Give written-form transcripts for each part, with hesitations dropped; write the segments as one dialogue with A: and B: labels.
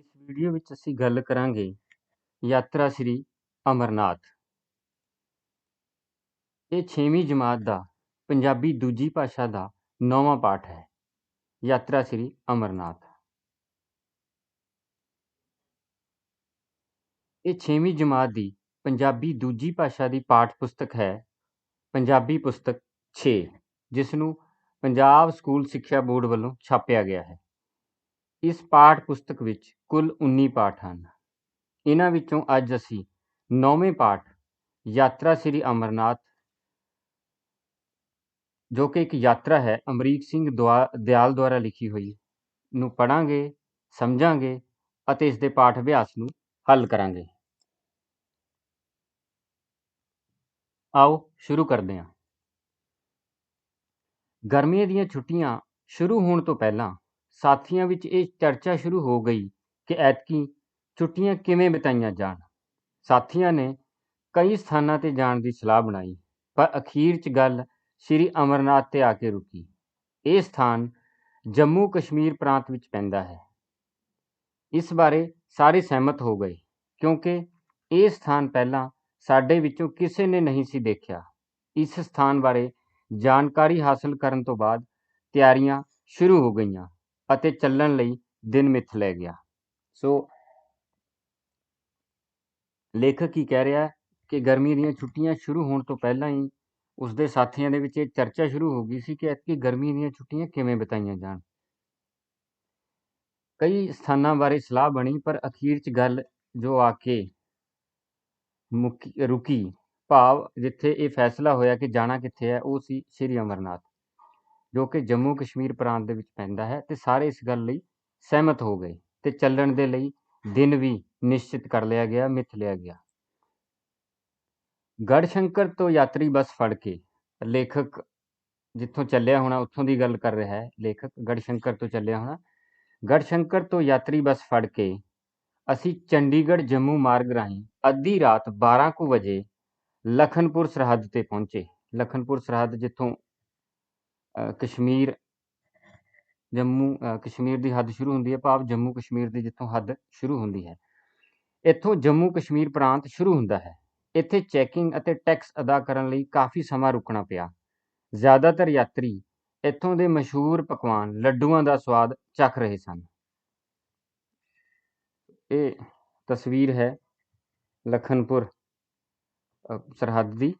A: ਇਸ ਵੀਡੀਓ ਵਿੱਚ ਅਸੀਂ ਗੱਲ ਕਰਾਂਗੇ ਯਾਤਰਾ ਸ੍ਰੀ ਅਮਰਨਾਥ। ਇਹ 6ਵੀਂ ਜਮਾਤ ਦਾ ਪੰਜਾਬੀ ਦੂਜੀ ਭਾਸ਼ਾ ਦਾ 9ਵਾਂ ਪਾਠ ਹੈ। ਯਾਤਰਾ ਸ੍ਰੀ ਅਮਰਨਾਥ ਇਹ 6ਵੀਂ ਜਮਾਤ ਦੀ ਪੰਜਾਬੀ ਦੂਜੀ ਭਾਸ਼ਾ ਦੀ ਪਾਠ ਪੁਸਤਕ ਹੈ। ਪੰਜਾਬੀ ਪੁਸਤਕ 6 ਜਿਸ ਨੂੰ ਪੰਜਾਬ ਸਕੂਲ ਸਿੱਖਿਆ ਬੋਰਡ ਵੱਲੋਂ ਛਾਪਿਆ ਗਿਆ ਹੈ। ਇਸ ਪਾਠ ਪੁਸਤਕ ਵਿੱਚ ਕੁੱਲ 19 ਪਾਠ ਹਨ। ਇਹਨਾਂ ਵਿੱਚੋਂ ਅੱਜ ਅਸੀਂ 9ਵੇਂ ਪਾਠ ਯਾਤਰਾ ਸ੍ਰੀ ਅਮਰਨਾਥ, ਜੋ ਕਿ ਇੱਕ ਯਾਤਰਾ ਹੈ ਅਮਰੀਕ ਸਿੰਘ ਦਿਆਲ ਦੁਆਰਾ ਲਿਖੀ ਹੋਈ, ਨੂੰ ਪੜ੍ਹਾਂਗੇ, ਸਮਝਾਂਗੇ ਅਤੇ ਇਸ ਦੇ ਪਾਠ ਅਭਿਆਸ ਨੂੰ ਹੱਲ ਕਰਾਂਗੇ। ਆਓ ਸ਼ੁਰੂ ਕਰਦੇ ਹਾਂ। ਗਰਮੀਆਂ ਦੀਆਂ ਛੁੱਟੀਆਂ ਸ਼ੁਰੂ ਹੋਣ ਤੋਂ ਪਹਿਲਾਂ ਸਾਥੀਆਂ ਵਿੱਚ ਇਹ ਚਰਚਾ ਸ਼ੁਰੂ ਹੋ ਗਈ ਕਿ ਐਤਕੀ ਛੁੱਟੀਆਂ ਕਿਵੇਂ ਬਿਤਾਈਆਂ ਜਾਣ। ਸਾਥੀਆਂ ਨੇ ਕਈ ਸਥਾਨਾਂ 'ਤੇ ਜਾਣ ਦੀ ਸਲਾਹ ਬਣਾਈ, ਪਰ ਅਖੀਰ 'ਚ ਗੱਲ ਸ੍ਰੀ ਅਮਰਨਾਥ 'ਤੇ ਆ ਕੇ ਰੁਕੀ। ਇਹ ਸਥਾਨ ਜੰਮੂ ਕਸ਼ਮੀਰ ਪ੍ਰਾਂਤ ਵਿੱਚ ਪੈਂਦਾ ਹੈ। ਇਸ ਬਾਰੇ ਸਾਰੇ ਸਹਿਮਤ ਹੋ ਗਏ ਕਿਉਂਕਿ ਇਹ ਸਥਾਨ ਪਹਿਲਾਂ ਸਾਡੇ ਵਿੱਚੋਂ ਕਿਸੇ ਨੇ ਨਹੀਂ ਸੀ ਦੇਖਿਆ। ਇਸ ਸਥਾਨ ਬਾਰੇ ਜਾਣਕਾਰੀ ਹਾਸਲ ਕਰਨ ਤੋਂ ਬਾਅਦ ਤਿਆਰੀਆਂ ਸ਼ੁਰੂ ਹੋ ਗਈਆਂ ਅਤੇ ਚੱਲਣ ਲਈ ਦਿਨ ਮਿੱਥ ਲੈ ਗਿਆ। ਸੋ ਲੇਖਕ ਕੀ ਕਹਿ ਰਿਹਾ ਕਿ ਗਰਮੀ ਦੀਆਂ ਛੁੱਟੀਆਂ ਸ਼ੁਰੂ ਹੋਣ ਤੋਂ ਪਹਿਲਾਂ ਹੀ ਉਸਦੇ ਸਾਥੀਆਂ ਦੇ ਵਿੱਚ ਇਹ ਚਰਚਾ ਸ਼ੁਰੂ ਹੋ ਗਈ ਸੀ ਕਿ ਐਤਕੀ ਗਰਮੀ ਦੀਆਂ ਛੁੱਟੀਆਂ ਕਿਵੇਂ ਬਿਤਾਈਆਂ ਜਾਣ। ਕਈ ਸਥਾਨਾਂ ਬਾਰੇ ਸਲਾਹ ਬਣੀ, ਪਰ ਅਖੀਰ 'ਚ ਗੱਲ ਜੋ ਆ ਕੇ ਰੁਕੀ, ਭਾਵ ਜਿੱਥੇ ਇਹ ਫੈਸਲਾ ਹੋਇਆ ਕਿ ਜਾਣਾ ਕਿੱਥੇ ਹੈ, ਉਹ ਸੀ ਸ੍ਰੀ ਅਮਰਨਾਥ, ਜੋ ਕਿ ਜੰਮੂ ਕਸ਼ਮੀਰ ਪ੍ਰਾਂਤ ਦੇ ਵਿੱਚ ਪੈਂਦਾ ਹੈ। ਤੇ ਸਾਰੇ ਇਸ ਗੱਲ ਲਈ ਸਹਿਮਤ ਹੋ ਗਏ ਤੇ ਚੱਲਣ ਦੇ ਲਈ ਦਿਨ ਵੀ ਨਿਸ਼ਚਿਤ ਕਰ ਲਿਆ ਗਿਆ, ਮਿੱਥ ਲਿਆ ਗਿਆ। ਗੜਸ਼ੰਕਰ ਤੋਂ ਯਾਤਰੀ ਬੱਸ ਫੜ ਕੇ, ਲੇਖਕ ਜਿੱਥੋਂ ਚੱਲਿਆ ਹੋਣਾ ਉੱਥੋਂ ਦੀ ਗੱਲ ਕਰ ਰਿਹਾ ਹੈ। ਲੇਖਕ ਗੜਸ਼ੰਕਰ ਤੋਂ ਚੱਲਿਆ ਹੋਣਾ। ਗੜਸ਼ੰਕਰ ਤੋਂ ਯਾਤਰੀ ਬੱਸ ਫੜ ਕੇ ਅਸੀਂ ਚੰਡੀਗੜ੍ਹ ਜੰਮੂ ਮਾਰਗ ਰਾਹੀਂ ਅੱਧੀ ਰਾਤ 12 ਕੁ ਵਜੇ ਲਖਨਪੁਰ ਸਰਹੱਦ 'ਤੇ ਪਹੁੰਚੇ। ਲਖਨਪੁਰ ਸਰਹੱਦ ਜਿੱਥੋਂ ਜੰਮੂ ਕਸ਼ਮੀਰ ਦੀ ਹੱਦ ਸ਼ੁਰੂ ਹੁੰਦੀ ਹੈ, ਭਾਵ ਜੰਮੂ ਕਸ਼ਮੀਰ ਦੀ ਜਿੱਥੋਂ ਹੱਦ ਸ਼ੁਰੂ ਹੁੰਦੀ ਹੈ, ਇੱਥੋਂ ਜੰਮੂ ਕਸ਼ਮੀਰ ਪ੍ਰਾਂਤ ਸ਼ੁਰੂ ਹੁੰਦਾ ਹੈ। ਇੱਥੇ ਚੈਕਿੰਗ ਅਤੇ ਟੈਕਸ ਅਦਾ ਕਰਨ ਲਈ ਕਾਫੀ ਸਮਾਂ ਰੁਕਣਾ ਪਿਆ। ਜ਼ਿਆਦਾਤਰ ਯਾਤਰੀ ਇੱਥੋਂ ਦੇ ਮਸ਼ਹੂਰ ਪਕਵਾਨ ਲੱਡੂਆਂ ਦਾ ਸਵਾਦ ਚੱਖ ਰਹੇ ਸਨ। ਇਹ ਤਸਵੀਰ ਹੈ ਲਖਨਪੁਰ ਸਰਹੱਦ ਦੀ।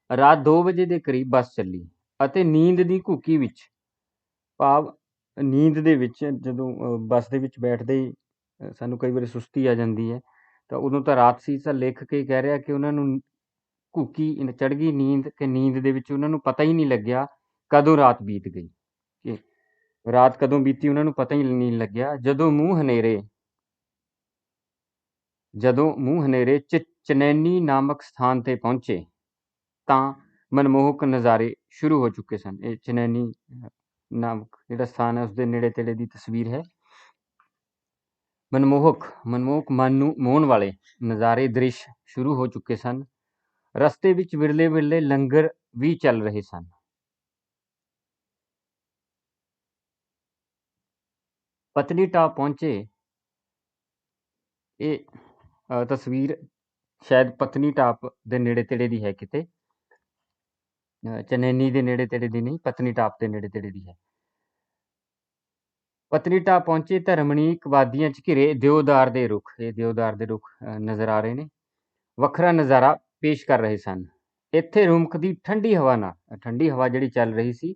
A: ਰਾਤ 2 ਵਜੇ ਦੇ ਕਰੀਬ ਬੱਸ ਚੱਲੀ ਅਤੇ ਨੀਂਦ ਦੀ ਘੂਕੀ ਵਿੱਚ, ਭਾਵ ਨੀਂਦ ਦੇ ਵਿੱਚ, ਜਦੋਂ ਬੱਸ ਦੇ ਵਿੱਚ ਬੈਠਦੇ ਹੀ ਸਾਨੂੰ ਕਈ ਵਾਰੀ ਸੁਸਤੀ ਆ ਜਾਂਦੀ ਹੈ, ਤਾਂ ਉਦੋਂ ਤਾਂ ਰਾਤ ਸੀ। ਤਾਂ ਲੇਖਕ ਇਹ ਕਹਿ ਰਿਹਾ ਕਿ ਉਹਨਾਂ ਨੂੰ ਘੂਕੀ ਚੜ੍ਹ ਗਈ ਨੀਂਦ, ਕਿ ਨੀਂਦ ਦੇ ਵਿੱਚ ਉਹਨਾਂ ਨੂੰ ਪਤਾ ਹੀ ਨਹੀਂ ਲੱਗਿਆ ਕਦੋਂ ਰਾਤ ਬੀਤ ਗਈ, ਕਿ ਰਾਤ ਕਦੋਂ ਬੀਤੀ ਉਹਨਾਂ ਨੂੰ ਪਤਾ ਹੀ ਨਹੀਂ ਲੱਗਿਆ। ਜਦੋਂ ਮੂੰਹ ਹਨੇਰੇ ਚਨੈਨੀ ਨਾਮਕ ਸਥਾਨ 'ਤੇ ਪਹੁੰਚੇ ਤਾਂ ਮਨਮੋਹਕ ਨਜ਼ਾਰੇ ਸ਼ੁਰੂ ਹੋ ਚੁੱਕੇ ਸਨ। ਇਹ ਚਨੈਨੀ ਨਾਮਕ ਜਿਹੜਾ ਸਥਾਨ ਹੈ ਉਸਦੇ ਨੇੜੇ ਤੇੜੇ ਦੀ ਤਸਵੀਰ ਹੈ। ਮਨਮੋਹਕ ਮਨ ਨੂੰ ਮੋਹਣ ਵਾਲੇ ਨਜ਼ਾਰੇ ਦ੍ਰਿਸ਼ ਸ਼ੁਰੂ ਹੋ ਚੁੱਕੇ ਸਨ। ਰਸਤੇ ਵਿੱਚ ਵਿਰਲੇ ਲੰਗਰ ਵੀ ਚੱਲ ਰਹੇ ਸਨ। ਪਤਨੀਟਾਪ ਪਹੁੰਚੇ। ਇਹ ਤਸਵੀਰ ਸ਼ਾਇਦ ਪਤਨੀਟਾਪ ਦੇ ਨੇੜੇ ਤੇੜੇ ਦੀ ਹੈ, ਕਿਤੇ ਚਨੈਨੀ ਦੇ ਨੇੜੇ ਤੇੜੇ ਦੀ ਨਹੀਂ, ਪਤਨੀਟਾਪ ਦੇ ਨੇੜੇ ਤੇੜੇ ਦੀ ਹੈ। ਪਤਨੀਟਾਪ ਪਹੁੰਚੇ ਤਾਂ ਰਮਣੀਕ ਵਾਦੀਆਂ 'ਚ ਘਿਰੇ ਦਿਓਦਾਰ ਦੇ ਰੁੱਖ, ਇਹ ਦਿਓਦਾਰ ਦੇ ਰੁੱਖ ਨਜ਼ਰ ਆ ਰਹੇ ਨੇ, ਵੱਖਰਾ ਨਜ਼ਾਰਾ ਪੇਸ਼ ਕਰ ਰਹੇ ਸਨ। ਇੱਥੇ ਰੁਮਕਦੀ ਠੰਡੀ ਹਵਾ ਜਿਹੜੀ ਚੱਲ ਰਹੀ ਸੀ,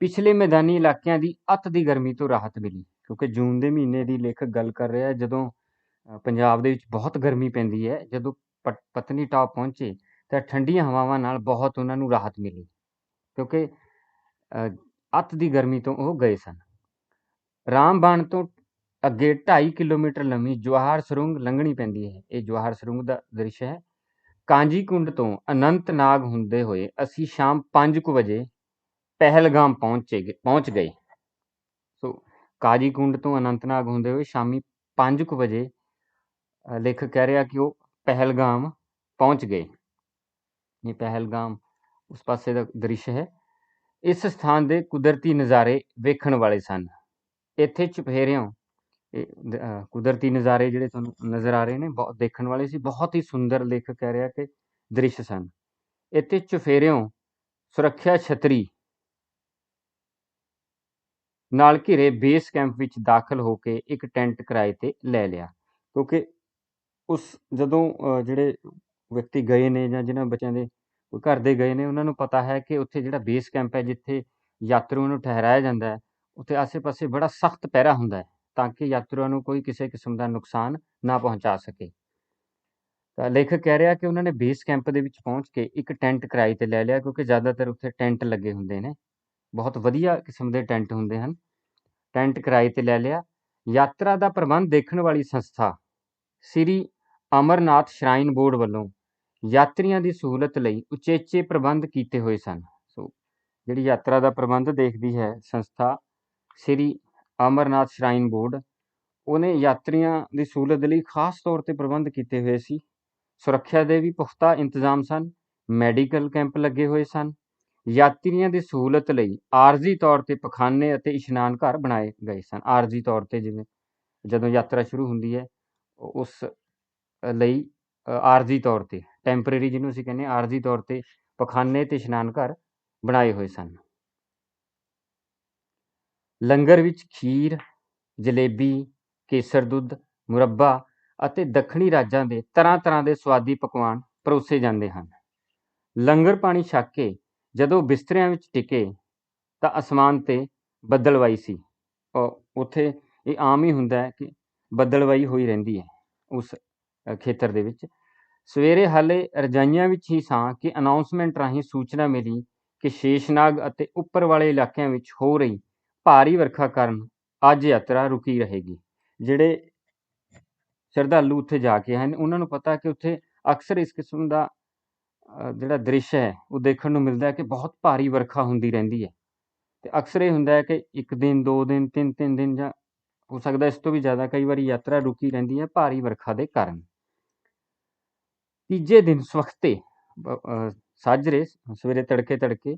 A: ਪਿਛਲੇ ਮੈਦਾਨੀ ਇਲਾਕਿਆਂ ਦੀ ਅੱਤ ਦੀ ਗਰਮੀ ਤੋਂ ਰਾਹਤ ਮਿਲੀ। ਕਿਉਂਕਿ ਜੂਨ ਦੇ ਮਹੀਨੇ ਦੀ ਲੇਖਕ ਗੱਲ ਕਰ ਰਿਹਾ, ਜਦੋਂ ਪੰਜਾਬ ਦੇ ਵਿੱਚ ਬਹੁਤ ਗਰਮੀ ਪੈਂਦੀ ਹੈ। ਜਦੋਂ ਪਤਨੀਟਾਪ ਪਹੁੰਚੇ ਤਾਂ ਠੰਡੀਆਂ ਹਵਾਵਾਂ ਨਾਲ ਬਹੁਤ ਉਹਨਾਂ ਨੂੰ ਰਾਹਤ ਮਿਲੀ, ਕਿਉਂਕਿ ਅੱਤ ਦੀ ਗਰਮੀ ਤੋਂ ਉਹ ਗਏ ਸਨ। ਰਾਮਬਾਣ ਤੋਂ ਅੱਗੇ 2.5 ਕਿਲੋਮੀਟਰ ਲੰਮੀ ਜਵਾਹਰ ਸੁਰੰਗ ਲੰਘਣੀ ਪੈਂਦੀ ਹੈ। ਇਹ ਜਵਾਹਰ ਸੁਰੰਗ ਦਾ ਦ੍ਰਿਸ਼ ਹੈ। ਕਾਂਜੀ ਕੁੰਡ ਤੋਂ ਅਨੰਤਨਾਗ ਹੁੰਦੇ ਹੋਏ ਅਸੀਂ ਸ਼ਾਮ 5 ਕੁ ਵਜੇ ਪਹਿਲਗਾਮ ਪਹੁੰਚ ਗਏ। ਸੋ ਕਾਜੀ ਕੁੰਡ ਤੋਂ ਅਨੰਤਨਾਗ ਹੁੰਦੇ ਹੋਏ ਸ਼ਾਮੀ 5 ਕੁ ਵਜੇ ਲੇਖਕ ਕਹਿ ਰਿਹਾ ਕਿ ਉਹ ਪਹਿਲਗਾਮ ਪਹੁੰਚ ਗਏ। ਇਹ ਪਹਿਲਗਾਮ ਉਸ ਪਾਸੇ ਦਾ ਦ੍ਰਿਸ਼ ਹੈ। ਇਸ ਸਥਾਨ ਦੇ ਕੁਦਰਤੀ ਨਜ਼ਾਰੇ ਵੇਖਣ ਵਾਲੇ ਸਨ। ਇੱਥੇ ਚੁਪਹਿਰਿਓਂ ਕੁਦਰਤੀ ਨਜ਼ਾਰੇ ਜਿਹੜੇ ਤੁਹਾਨੂੰ ਨਜ਼ਰ ਆ ਰਹੇ ਨੇ ਬਹੁਤ ਦੇਖਣ ਵਾਲੇ ਸੀ, ਬਹੁਤ ਹੀ ਸੁੰਦਰ ਲੇਖਕ ਕਹਿ ਰਿਹਾ ਕਿ ਦ੍ਰਿਸ਼ ਸਨ। ਇੱਥੇ ਚੁਫੇਰਿਓਂ ਸੁਰੱਖਿਆ ਛਤਰੀ ਨਾਲ ਘਿਰੇ ਬੇਸ ਕੈਂਪ ਵਿੱਚ ਦਾਖਲ ਹੋ ਕੇ ਇੱਕ ਟੈਂਟ ਕਿਰਾਏ ਤੇ ਲੈ ਲਿਆ, ਕਿਉਂਕਿ ਉਸ ਜਦੋਂ ਜਿਹੜੇ ਵਿਅਕਤੀ ਗਏ ਨੇ ਜਾਂ ਜਿਨ੍ਹਾਂ ਬੱਚਿਆਂ ਦੇ ਘਰ ਦੇ ਗਏ ਨੇ, ਉਹਨਾਂ ਨੂੰ ਪਤਾ ਹੈ ਕਿ ਉੱਥੇ ਜਿਹੜਾ ਬੇਸ ਕੈਂਪ ਹੈ ਜਿੱਥੇ ਯਾਤਰੂਆਂ ਨੂੰ ਠਹਿਰਾਇਆ ਜਾਂਦਾ ਹੈ, ਉੱਥੇ ਆਸੇ-ਪਾਸੇ ਬੜਾ ਸਖਤ ਪਹਿਰਾ ਹੁੰਦਾ ਹੈ ਤਾਂ ਕਿ ਯਾਤਰੂਆਂ ਨੂੰ ਕੋਈ ਕਿਸੇ ਕਿਸਮ ਦਾ ਨੁਕਸਾਨ ਨਾ ਪਹੁੰਚਾ ਸਕੇ। ਤਾਂ ਲੇਖਕ ਕਹਿ ਰਿਹਾ ਕਿ ਉਹਨਾਂ ਨੇ ਬੇਸ ਕੈਂਪ ਦੇ ਵਿੱਚ ਪਹੁੰਚ ਕੇ ਇੱਕ ਟੈਂਟ ਕਿਰਾਏ ਤੇ ਲੈ ਲਿਆ, ਕਿਉਂਕਿ ਜ਼ਿਆਦਾਤਰ ਉੱਥੇ ਟੈਂਟ ਲੱਗੇ ਹੁੰਦੇ ਨੇ, ਬਹੁਤ ਵਧੀਆ ਕਿਸਮ ਦੇ ਟੈਂਟ ਹੁੰਦੇ ਹਨ। ਟੈਂਟ ਕਿਰਾਏ ਤੇ ਲੈ ਲਿਆ। ਯਾਤਰਾ ਦਾ ਪ੍ਰਬੰਧ ਦੇਖਣ ਵਾਲੀ ਸੰਸਥਾ ਸ੍ਰੀ ਅਮਰਨਾਥ ਸ਼ਰਾਈਨ ਬੋਰਡ ਵੱਲੋਂ ਯਾਤਰੀਆਂ ਦੀ ਸਹੂਲਤ ਲਈ ਉਚੇਚੇ ਪ੍ਰਬੰਧ ਕੀਤੇ ਹੋਏ ਸਨ। ਸੋ ਜਿਹੜੀ ਯਾਤਰਾ ਦਾ ਪ੍ਰਬੰਧ ਦੇਖਦੀ ਹੈ ਸੰਸਥਾ ਸ੍ਰੀ ਅਮਰਨਾਥ ਸ਼ਰਾਈਨ ਬੋਰਡ, ਉਹਨੇ ਯਾਤਰੀਆਂ ਦੀ ਸਹੂਲਤ ਲਈ ਖਾਸ ਤੌਰ ਤੇ ਪ੍ਰਬੰਧ ਕੀਤੇ ਹੋਏ ਸੀ। ਸੁਰੱਖਿਆ ਦੇ ਵੀ ਪੁਖਤਾ ਇੰਤਜ਼ਾਮ ਸਨ, ਮੈਡੀਕਲ ਕੈਂਪ ਲੱਗੇ ਹੋਏ ਸਨ। ਯਾਤਰੀਆਂ ਦੀ ਸਹੂਲਤ ਲਈ ਆਰਜ਼ੀ ਤੌਰ ਤੇ ਪਖਾਨੇ ਅਤੇ ਇਸ਼ਨਾਨ ਘਰ ਬਣਾਏ ਗਏ ਸਨ। ਆਰਜ਼ੀ ਤੌਰ ਤੇ, ਜਿਵੇਂ ਜਦੋਂ ਯਾਤਰਾ ਸ਼ੁਰੂ ਹੁੰਦੀ ਹੈ ਉਸ ਲਈ ਆਰਜ਼ੀ ਤੌਰ ਤੇ, ਟੈਂਪਰੇਰੀ ਜਿਹਨੂੰ ਅਸੀਂ ਕਹਿੰਦੇ ਹਾਂ, ਆਰਜ਼ੀ ਤੌਰ ਤੇ ਪਖਾਨੇ ਤੇ ਇਸ਼ਨਾਨ ਘਰ ਬਣਾਏ ਹੋਏ ਸਨ। ਲੰਗਰ ਵਿੱਚ ਖੀਰ, ਜਲੇਬੀ, ਕੇਸਰ ਦੁੱਧ, ਮੁਰੱਬਾ ਅਤੇ ਦੱਖਣੀ ਰਾਜਾਂ ਦੇ ਤਰ੍ਹਾਂ-ਤਰ੍ਹਾਂ ਦੇ ਸਵਾਦੀ ਪਕਵਾਨ ਪਰੋਸੇ ਜਾਂਦੇ ਹਨ। ਲੰਗਰ ਪਾਣੀ ਛਕ ਕੇ ਜਦੋਂ ਬਿਸਤਰਿਆਂ ਵਿੱਚ ਟਿਕੇ ਤਾਂ ਅਸਮਾਨ ਤੇ ਬੱਦਲਵਾਈ ਸੀ। ਉੱਥੇ ਇਹ ਆਮ ਹੀ ਹੁੰਦਾ ਹੈ ਕਿ ਬੱਦਲਵਾਈ ਹੋਈ ਰਹਿੰਦੀ ਹੈ ਉਸ ਖੇਤਰ ਦੇ ਵਿੱਚ। ਸਵੇਰੇ ਹਾਲੇ ਰਜਾਈਆਂ ਵਿੱਚ ਹੀ ਸਾਂ ਕਿ ਅਨਾਉਂਸਮੈਂਟ ਰਾਹੀਂ ਸੂਚਨਾ ਮਿਲੀ ਕਿ ਸ਼ੇਸ਼ਨਾਗ ਅਤੇ ਉੱਪਰ ਵਾਲੇ ਇਲਾਕਿਆਂ ਵਿੱਚ ਹੋ ਰਹੀ ਭਾਰੀ ਵਰਖਾ ਕਾਰਨ ਅੱਜ ਯਾਤਰਾ ਰੁਕੀ ਰਹੇਗੀ। ਜਿਹੜੇ ਸ਼ਰਧਾਲੂ ਉੱਥੇ ਜਾ ਕੇ ਹਨ, ਉਹਨਾਂ ਨੂੰ ਪਤਾ ਕਿ ਉੱਥੇ ਅਕਸਰ ਇਸ ਕਿਸਮ ਦਾ ਜਿਹੜਾ ਦ੍ਰਿਸ਼ ਹੈ ਉਹ ਦੇਖਣ ਨੂੰ ਮਿਲਦਾ ਹੈ ਕਿ ਬਹੁਤ ਭਾਰੀ ਵਰਖਾ ਹੁੰਦੀ ਰਹਿੰਦੀ ਹੈ। ਤੇ ਅਕਸਰ ਇਹ ਹੁੰਦਾ ਹੈ ਕਿ 1 ਦਿਨ, 2 ਦਿਨ, 3-3 ਦਿਨ ਜਾਂ ਹੋ ਸਕਦਾ ਇਸ ਤੋਂ ਵੀ ਜ਼ਿਆਦਾ, ਕਈ ਵਾਰੀ ਯਾਤਰਾ ਰੁਕੀ ਰਹਿੰਦੀ ਹੈ ਭਾਰੀ ਵਰਖਾ ਦੇ ਕਾਰਨ। ਤੀਜੇ ਦਿਨ ਸਵਖਤੇ ਸਾਜਰੇ ਸਵੇਰੇ ਤੜਕੇ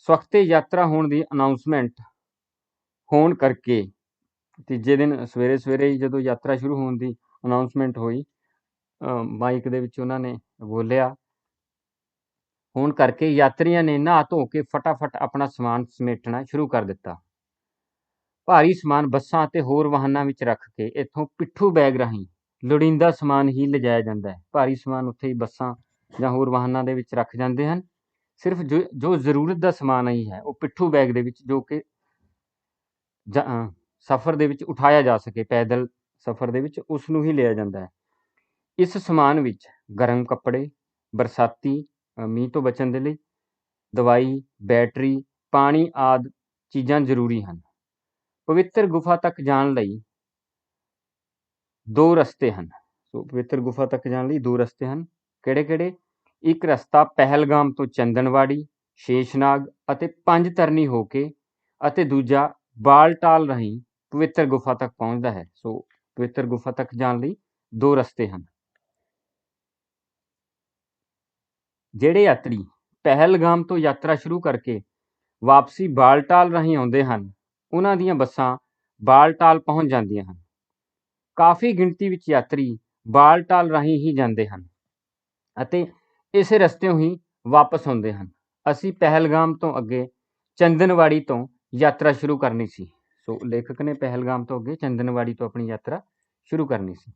A: ਸਵਖਤੇ ਯਾਤਰਾ ਹੋਣ ਦੀ ਅਨਾਉਂਸਮੈਂਟ ਹੋਣ ਕਰਕੇ, ਤੀਜੇ ਦਿਨ ਸਵੇਰੇ ਹੀ ਜਦੋਂ ਯਾਤਰਾ ਸ਼ੁਰੂ ਹੋਣ ਦੀ ਅਨਾਉਂਸਮੈਂਟ ਹੋਈ, ਮਾਈਕ ਦੇ ਵਿੱਚ ਉਹਨਾਂ ਨੇ ਬੋਲਿਆ, ਹੋਣ ਕਰਕੇ ਯਾਤਰੀਆਂ ਨੇ ਨਹਾ ਧੋ ਕੇ ਫਟਾਫਟ ਆਪਣਾ ਸਮਾਨ ਸਮੇਟਣਾ ਸ਼ੁਰੂ ਕਰ ਦਿੱਤਾ। ਭਾਰੀ ਸਮਾਨ ਬੱਸਾਂ ਅਤੇ ਹੋਰ ਵਾਹਨਾਂ ਵਿੱਚ ਰੱਖ ਕੇ ਇੱਥੋਂ ਪਿੱਠੂ ਬੈਗ ਰਾਹੀਂ ਲੋੜੀਂਦਾ ਸਮਾਨ ਹੀ ਲਿਜਾਇਆ ਜਾਂਦਾ ਹੈ। ਭਾਰੀ ਸਮਾਨ ਉੱਥੇ ਹੀ ਬੱਸਾਂ ਜਾਂ ਹੋਰ ਵਾਹਨਾਂ ਦੇ ਵਿੱਚ ਰੱਖ ਜਾਂਦੇ ਹਨ। ਸਿਰਫ ਜੋ ਜ਼ਰੂਰਤ ਦਾ ਸਮਾਨ ਹੀ ਹੈ ਉਹ ਪਿੱਠੂ ਬੈਗ ਦੇ ਵਿੱਚ, ਜੋ ਕਿ ਸਫ਼ਰ ਦੇ ਵਿੱਚ ਉਠਾਇਆ ਜਾ ਸਕੇ, ਪੈਦਲ ਸਫ਼ਰ ਦੇ ਵਿੱਚ, ਉਸ ਨੂੰ ਹੀ ਲਿਆ ਜਾਂਦਾ ਹੈ। ਇਸ ਸਮਾਨ ਵਿੱਚ ਗਰਮ ਕੱਪੜੇ, ਬਰਸਾਤੀ ਮੀਂਹ ਤੋਂ ਬਚਣ ਦੇ ਲਈ ਦਵਾਈ, ਬੈਟਰੀ, ਪਾਣੀ ਆਦਿ ਚੀਜ਼ਾਂ ਜ਼ਰੂਰੀ ਹਨ। ਪਵਿੱਤਰ ਗੁਫਾ ਤੱਕ ਜਾਣ ਲਈ 2 ਰਸਤੇ ਹਨ। ਸੋ ਪਵਿੱਤਰ ਗੁਫਾ ਤੱਕ ਜਾਣ ਲਈ 2 ਰਸਤੇ ਹਨ। ਕਿਹੜੇ-ਕਿਹੜੇ? ਇੱਕ ਰਸਤਾ ਪਹਿਲਗਾਮ ਤੋਂ ਚੰਦਨਵਾੜੀ, ਸ਼ੇਸ਼ਨਾਗ ਅਤੇ ਪੰਜ ਤਰਨੀ ਹੋ ਕੇ, ਅਤੇ ਦੂਜਾ ਬਾਲਟਾਲ ਰਾਹੀਂ ਪਵਿੱਤਰ ਗੁਫਾ ਤੱਕ ਪਹੁੰਚਦਾ ਹੈ। ਸੋ ਪਵਿੱਤਰ ਗੁਫਾ ਤੱਕ ਜਾਣ ਲਈ 2 ਰਸਤੇ ਹਨ। ਜਿਹੜੇ ਯਾਤਰੀ ਪਹਿਲਗਾਮ ਤੋਂ ਯਾਤਰਾ ਸ਼ੁਰੂ ਕਰਕੇ ਵਾਪਸੀ ਬਾਲਟਾਲ ਰਾਹੀਂ ਆਉਂਦੇ ਹਨ, ਉਹਨਾਂ ਦੀਆਂ ਬੱਸਾਂ ਬਾਲਟਾਲ ਪਹੁੰਚ ਜਾਂਦੀਆਂ ਹਨ। ਕਾਫੀ ਗਿਣਤੀ ਵਿੱਚ ਯਾਤਰੀ ਬਾਲਟਾਲ ਰਾਹੀਂ ਹੀ ਜਾਂਦੇ ਹਨ ਅਤੇ ਇਸੇ ਰਸਤਿਓਂ ਹੀ ਵਾਪਸ ਆਉਂਦੇ ਹਨ। ਅਸੀਂ ਪਹਿਲਗਾਮ ਤੋਂ ਅੱਗੇ ਚੰਦਨਵਾੜੀ ਤੋਂ ਯਾਤਰਾ ਸ਼ੁਰੂ ਕਰਨੀ ਸੀ। ਸੋ ਲੇਖਕ ਨੇ ਪਹਿਲਗਾਮ ਤੋਂ ਅੱਗੇ ਚੰਦਨਵਾੜੀ ਤੋਂ ਆਪਣੀ ਯਾਤਰਾ ਸ਼ੁਰੂ ਕਰਨੀ ਸੀ।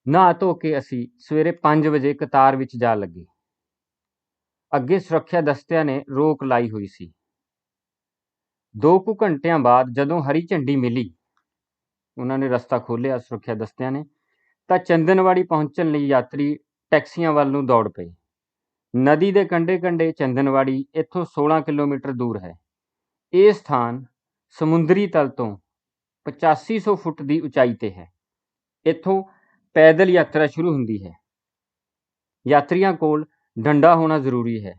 A: ਨਹਾ ਧੋ ਕੇ ਅਸੀਂ ਸਵੇਰੇ 5 ਵਜੇ ਕਤਾਰ ਵਿੱਚ ਜਾ ਲੱਗੇ। ਅੱਗੇ ਸੁਰੱਖਿਆ ਦਸਤਿਆਂ ਨੇ ਰੋਕ ਲਾਈ ਹੋਈ ਸੀ। 2 ਕੁ ਘੰਟਿਆਂ ਬਾਅਦ ਜਦੋਂ ਹਰੀ ਝੰਡੀ ਮਿਲੀ, ਉਹਨਾਂ ਨੇ ਰਸਤਾ ਖੋਲ੍ਹਿਆ ਸੁਰੱਖਿਆ ਦਸਤਿਆਂ ਨੇ, ਤਾਂ ਚੰਦਨਵਾੜੀ ਪਹੁੰਚਣ ਲਈ ਯਾਤਰੀ ਟੈਕਸੀਆਂ ਵੱਲ ਨੂੰ ਦੌੜ ਪਏ। ਨਦੀ ਦੇ ਕੰਢੇ ਚੰਦਨਵਾੜੀ ਇੱਥੋਂ 16 ਕਿਲੋਮੀਟਰ ਦੂਰ ਹੈ। ਇਹ ਸਥਾਨ ਸਮੁੰਦਰੀ ਤਲ ਤੋਂ 8500 ਫੁੱਟ ਦੀ ਉਚਾਈ ਤੇ ਹੈ। ਇੱਥੋਂ ਪੈਦਲ ਯਾਤਰਾ ਸ਼ੁਰੂ ਹੁੰਦੀ ਹੈ। ਯਾਤਰੀਆਂ ਕੋਲ ਡੰਡਾ ਹੋਣਾ ਜ਼ਰੂਰੀ ਹੈ,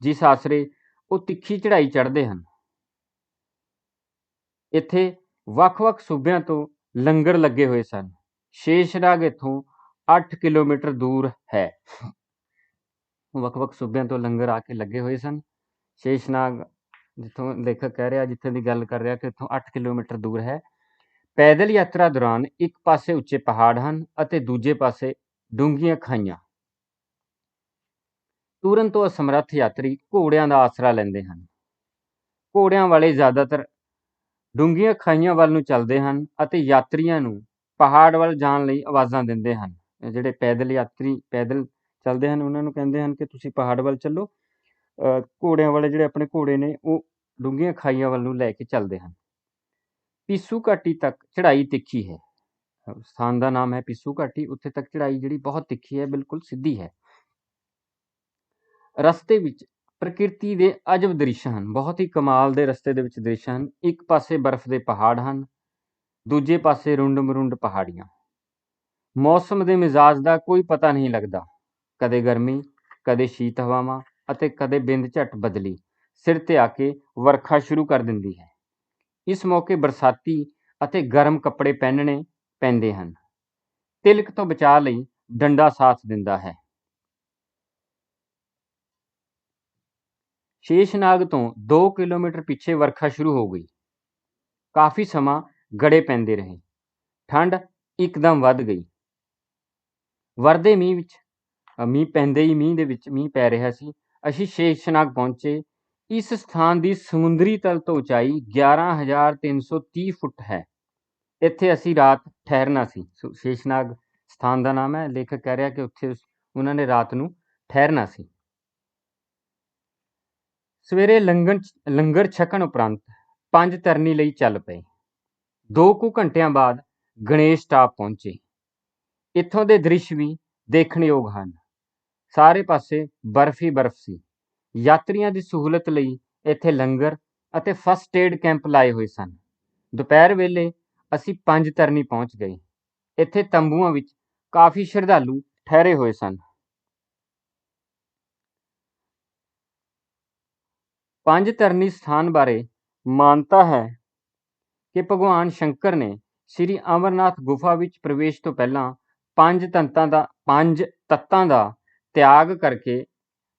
A: ਜਿਸ ਆਸਰੇ ਉਹ ਤਿੱਖੀ ਚੜ੍ਹਾਈ ਚੜ੍ਹਦੇ ਹਨ। ਇੱਥੇ ਵੱਖ-ਵੱਖ ਸੂਬਿਆਂ ਤੋਂ ਲੰਗਰ ਲੱਗੇ ਹੋਏ ਸਨ। ਸ਼ੇਸ਼ਨਾਗ ਇੱਥੋਂ 8 ਕਿਲੋਮੀਟਰ ਦੂਰ ਹੈ। ਵੱਖ-ਵੱਖ ਸੂਬਿਆਂ ਤੋਂ ਲੰਗਰ ਆ ਕੇ ਲੱਗੇ ਹੋਏ ਸਨ। ਸ਼ੇਸ਼ਨਾਗ ਜਿੱਥੋਂ ਲੇਖਕ ਕਹਿ ਰਿਹਾ, ਜਿੱਥੇ ਦੀ ਗੱਲ ਕਰ ਰਿਹਾ ਕਿ ਇੱਥੋਂ 8 ਕਿਲੋਮੀਟਰ ਦੂਰ ਹੈ। ਪੈਦਲ ਯਾਤਰਾ ਦੌਰਾਨ ਇੱਕ ਪਾਸੇ ਉੱਚੇ ਪਹਾੜ ਹਨ ਅਤੇ ਦੂਜੇ ਪਾਸੇ ਡੂੰਘੀਆਂ ਖਾਈਆਂ। ਤੁਰਨ ਤੋਂ ਅਸਮਰੱਥ ਯਾਤਰੀ ਘੋੜਿਆਂ ਦਾ ਆਸਰਾ ਲੈਂਦੇ ਹਨ। ਘੋੜਿਆਂ ਵਾਲੇ ਜ਼ਿਆਦਾਤਰ ਡੂੰਘੀਆਂ ਖਾਈਆਂ ਵੱਲ ਨੂੰ ਚੱਲਦੇ ਹਨ ਅਤੇ ਯਾਤਰੀਆਂ ਨੂੰ ਪਹਾੜ ਵੱਲ ਜਾਣ ਲਈ ਆਵਾਜ਼ਾਂ ਦਿੰਦੇ ਹਨ। ਜਿਹੜੇ ਪੈਦਲ ਯਾਤਰੀ ਪੈਦਲ ਚੱਲਦੇ ਹਨ ਉਹਨਾਂ ਨੂੰ ਕਹਿੰਦੇ ਹਨ ਕਿ ਤੁਸੀਂ ਪਹਾੜ ਵੱਲ ਚੱਲੋ। ਘੋੜਿਆਂ ਵਾਲੇ ਜਿਹੜੇ ਆਪਣੇ ਘੋੜੇ ਨੇ ਉਹ ਡੂੰਘੀਆਂ ਖਾਈਆਂ ਵੱਲ ਨੂੰ ਲੈ ਕੇ ਚੱਲਦੇ ਹਨ। ਪਿੱਸੂ ਘਾਟੀ ਤੱਕ ਚੜ੍ਹਾਈ ਤਿੱਖੀ ਹੈ। ਸਥਾਨ ਦਾ ਨਾਮ ਹੈ ਪਿੱਸੂ ਘਾਟੀ। ਉੱਥੇ ਤੱਕ ਚੜ੍ਹਾਈ ਜਿਹੜੀ ਬਹੁਤ ਤਿੱਖੀ ਹੈ, ਬਿਲਕੁਲ ਸਿੱਧੀ ਹੈ। ਰਸਤੇ ਵਿੱਚ ਪ੍ਰਕਿਰਤੀ ਦੇ ਅਜਬ ਦ੍ਰਿਸ਼ ਹਨ। ਬਹੁਤ ਹੀ ਕਮਾਲ ਦੇ ਰਸਤੇ ਦੇ ਵਿੱਚ ਦ੍ਰਿਸ਼ ਹਨ। ਇੱਕ ਪਾਸੇ ਬਰਫ਼ ਦੇ ਪਹਾੜ ਹਨ, ਦੂਜੇ ਪਾਸੇ ਰੁੰਡ ਮਰੁੰਡ ਪਹਾੜੀਆਂ। ਮੌਸਮ ਦੇ ਮਿਜ਼ਾਜ ਦਾ ਕੋਈ ਪਤਾ ਨਹੀਂ ਲੱਗਦਾ। ਕਦੇ ਗਰਮੀ, ਕਦੇ ਸ਼ੀਤ ਹਵਾਵਾਂ ਅਤੇ ਕਦੇ ਬਿੰਦ ਝੱਟ ਬਦਲੀ ਸਿਰ ਤੇ ਆ ਕੇ ਵਰਖਾ ਸ਼ੁਰੂ ਕਰ ਦਿੰਦੀ ਹੈ। ਇਸ ਮੌਕੇ ਬਰਸਾਤੀ ਅਤੇ ਗਰਮ ਕੱਪੜੇ ਪਹਿਨਣੇ ਪੈਂਦੇ ਹਨ। ਤਿਲਕ ਤੋਂ ਬਚਾਅ ਲਈ ਡੰਡਾ ਸਾਥ ਦਿੰਦਾ ਹੈ। ਸ਼ੇਸ਼ਨਾਗ ਤੋਂ 2 ਕਿਲੋਮੀਟਰ ਪਿੱਛੇ ਵਰਖਾ ਸ਼ੁਰੂ ਹੋ ਗਈ। ਕਾਫੀ ਸਮਾਂ ਗੜੇ ਪੈਂਦੇ ਰਹੇ। ਠੰਡ ਇੱਕਦਮ ਵੱਧ ਗਈ। ਵਰਦੇ ਮੀਂਹ ਵਿੱਚ ਮੀਂਹ ਪੈਂਦੇ ਹੀ ਮੀਂਹ ਪੈ ਰਿਹਾ ਸੀ। ਅਸੀਂ ਸ਼ੇਸ਼ਨਾਗ ਪਹੁੰਚੇ। ਇਸ ਸਥਾਨ ਦੀ ਸਮੁੰਦਰੀ ਤਲ ਤੋਂ ਉਚਾਈ 11,330 ਫੁੱਟ ਹੈ। ਇੱਥੇ ਅਸੀਂ ਰਾਤ ਠਹਿਰਨਾ ਸੀ। ਸ਼ੇਸ਼ਨਾਗ ਸਥਾਨ ਦਾ ਨਾਮ ਹੈ। ਲੇਖਕ ਕਹਿ ਰਿਹਾ ਕਿ ਉੱਥੇ ਉਹਨਾਂ ਨੇ ਰਾਤ ਨੂੰ ਠਹਿਰਨਾ ਸੀ। ਸਵੇਰੇ ਲੰਗਰ ਛਕਣ ਉਪਰੰਤ 5 ਤਰਨੀ ਲਈ ਚੱਲ ਪਏ। 2 ਕੁ ਘੰਟਿਆਂ ਬਾਅਦ ਗਣੇਸ਼ ਟਾਪ ਪਹੁੰਚੇ। ਇੱਥੋਂ ਦੇ ਦ੍ਰਿਸ਼ ਵੀ ਦੇਖਣਯੋਗ ਹਨ। ਸਾਰੇ ਪਾਸੇ ਬਰਫ਼ ਹੀ ਬਰਫ਼ ਸੀ। ਯਾਤਰੀਆਂ ਦੀ ਸਹੂਲਤ ਲਈ ਇੱਥੇ ਲੰਗਰ ਅਤੇ ਫਸਟ ਏਡ ਕੈਂਪ ਲਾਏ ਹੋਏ ਸਨ। ਦੁਪਹਿਰ ਵੇਲੇ ਅਸੀਂ 5 ਤਰਨੀ ਪਹੁੰਚ ਗਏ। ਇੱਥੇ ਤੰਬੂਆਂ ਵਿੱਚ ਕਾਫੀ ਸ਼ਰਧਾਲੂ ਠਹਿਰੇ ਹੋਏ ਸਨ। 5 ਤਰਨੀ ਸਥਾਨ ਬਾਰੇ ਮਾਨਤਾ ਹੈ ਕਿ ਭਗਵਾਨ ਸ਼ੰਕਰ ਨੇ ਸ੍ਰੀ ਅਮਰਨਾਥ ਗੁਫਾ ਵਿੱਚ ਪ੍ਰਵੇਸ਼ ਤੋਂ ਪਹਿਲਾਂ 5 ਤੱਤਾਂ ਦਾ ਤਿਆਗ ਕਰਕੇ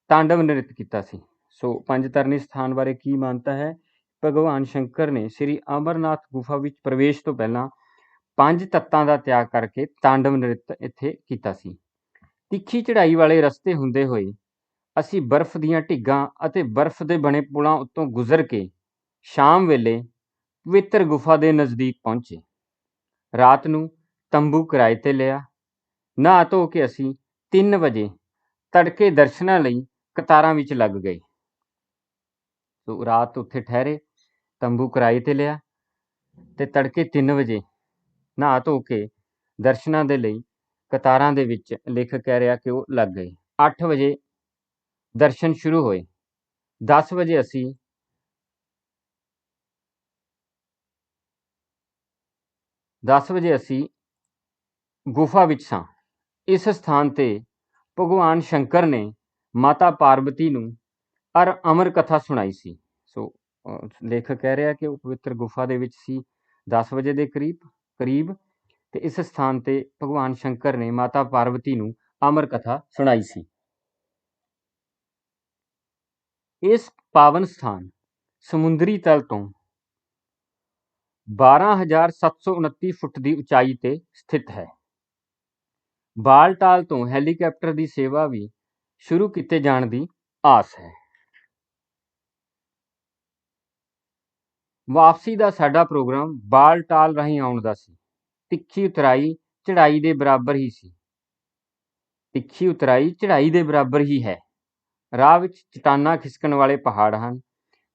A: ਤਾਂਡਵ ਨ੍ਰਿਤ ਕੀਤਾ ਸੀ। ਸੋ 5 ਤਰਨੀ ਸਥਾਨ ਬਾਰੇ ਕੀ ਮਾਨਤਾ ਹੈ? ਭਗਵਾਨ ਸ਼ੰਕਰ ਨੇ ਸ੍ਰੀ ਅਮਰਨਾਥ ਗੁਫਾ ਵਿੱਚ ਪ੍ਰਵੇਸ਼ ਤੋਂ ਪਹਿਲਾਂ 5 ਤੱਤਾਂ ਦਾ ਤਿਆਗ ਕਰਕੇ ਤਾਂਡਵ ਨ੍ਰਿਤ ਇੱਥੇ ਕੀਤਾ ਸੀ। ਤਿੱਖੀ ਚੜ੍ਹਾਈ ਵਾਲੇ ਰਸਤੇ ਹੁੰਦੇ ਹੋਏ ਅਸੀਂ ਬਰਫ਼ ਦੀਆਂ ਢਿੱਗਾਂ ਅਤੇ ਬਰਫ਼ ਦੇ ਬਣੇ ਪੁਲਾਂ ਉੱਤੋਂ ਗੁਜ਼ਰ ਕੇ ਸ਼ਾਮ ਵੇਲੇ ਪਵਿੱਤਰ ਗੁਫਾ ਦੇ ਨਜ਼ਦੀਕ ਪਹੁੰਚੇ। ਰਾਤ ਨੂੰ ਤੰਬੂ ਕਿਰਾਏ ਤੇ ਲਿਆ। ਨਹਾ ਧੋ ਕੇ ਅਸੀਂ 3 ਵਜੇ ਤੜਕੇ ਦਰਸ਼ਨਾਂ ਲਈ ਕਤਾਰਾਂ ਵਿੱਚ ਲੱਗ ਗਏ। ਸੋ ਰਾਤ ਉੱਥੇ ਠਹਿਰੇ, ਤੰਬੂ ਕਿਰਾਏ ਤੇ ਲਿਆ ਤੇ ਤੜਕੇ 3 ਵਜੇ ਨਹਾ ਧੋ ਕੇ ਦਰਸ਼ਨਾਂ ਦੇ ਲਈ ਕਤਾਰਾਂ ਦੇ ਵਿੱਚ ਲੇਖਕ ਕਹਿ ਰਿਹਾ ਕਿ ਉਹ ਲੱਗ ਗਏ। 8 ਵਜੇ ਦਰਸ਼ਨ ਸ਼ੁਰੂ ਹੋਏ। 10 ਵਜੇ ਅਸੀਂ ਗੁਫਾ ਵਿੱਚ ਸਾਂ। ਇਸ ਸਥਾਨ ਤੇ ਭਗਵਾਨ ਸ਼ੰਕਰ ਨੇ ਮਾਤਾ ਪਾਰਵਤੀ ਨੂੰ ਅਮਰ ਕਥਾ ਸੁਣਾਈ ਸੀ। ਸੋ ਲੇਖਕ ਕਹਿ ਰਿਹਾ ਕਿ ਉਹ ਪਵਿੱਤਰ ਗੁਫਾ ਦੇ ਵਿੱਚ ਸੀ 10 ਵਜੇ ਦੇ ਕਰੀਬ ਤੇ ਇਸ ਸਥਾਨ ਤੇ ਭਗਵਾਨ ਸ਼ੰਕਰ ਨੇ ਮਾਤਾ ਪਾਰਵਤੀ ਨੂੰ ਅਮਰ ਕਥਾ ਸੁਣਾਈ ਸੀ। ਇਸ ਪਾਵਨ ਸਥਾਨ ਸਮੁੰਦਰੀ ਤਲ ਤੋਂ 12,729 ਫੁੱਟ ਦੀ ਉਚਾਈ ਤੇ ਸਥਿਤ ਹੈ। ਬਾਲਟਾਲ ਤੋਂ ਹੈਲੀਕਾਪਟਰ ਦੀ ਸੇਵਾ ਵੀ ਸ਼ੁਰੂ ਕੀਤੇ ਜਾਣ ਦੀ ਆਸ ਹੈ। ਵਾਪਸੀ ਦਾ ਸਾਡਾ ਪ੍ਰੋਗਰਾਮ ਬਾਲਟਾਲ ਰਾਹੀਂ ਆਉਣ ਦਾ ਸੀ। ਤਿੱਖੀ ਉਤਰਾਈ ਚੜ੍ਹਾਈ ਦੇ ਬਰਾਬਰ ਹੀ ਹੈ। ਰਾਹ ਵਿੱਚ ਚਟਾਨਾਂ ਖਿਸਕਣ ਵਾਲੇ ਪਹਾੜ ਹਨ।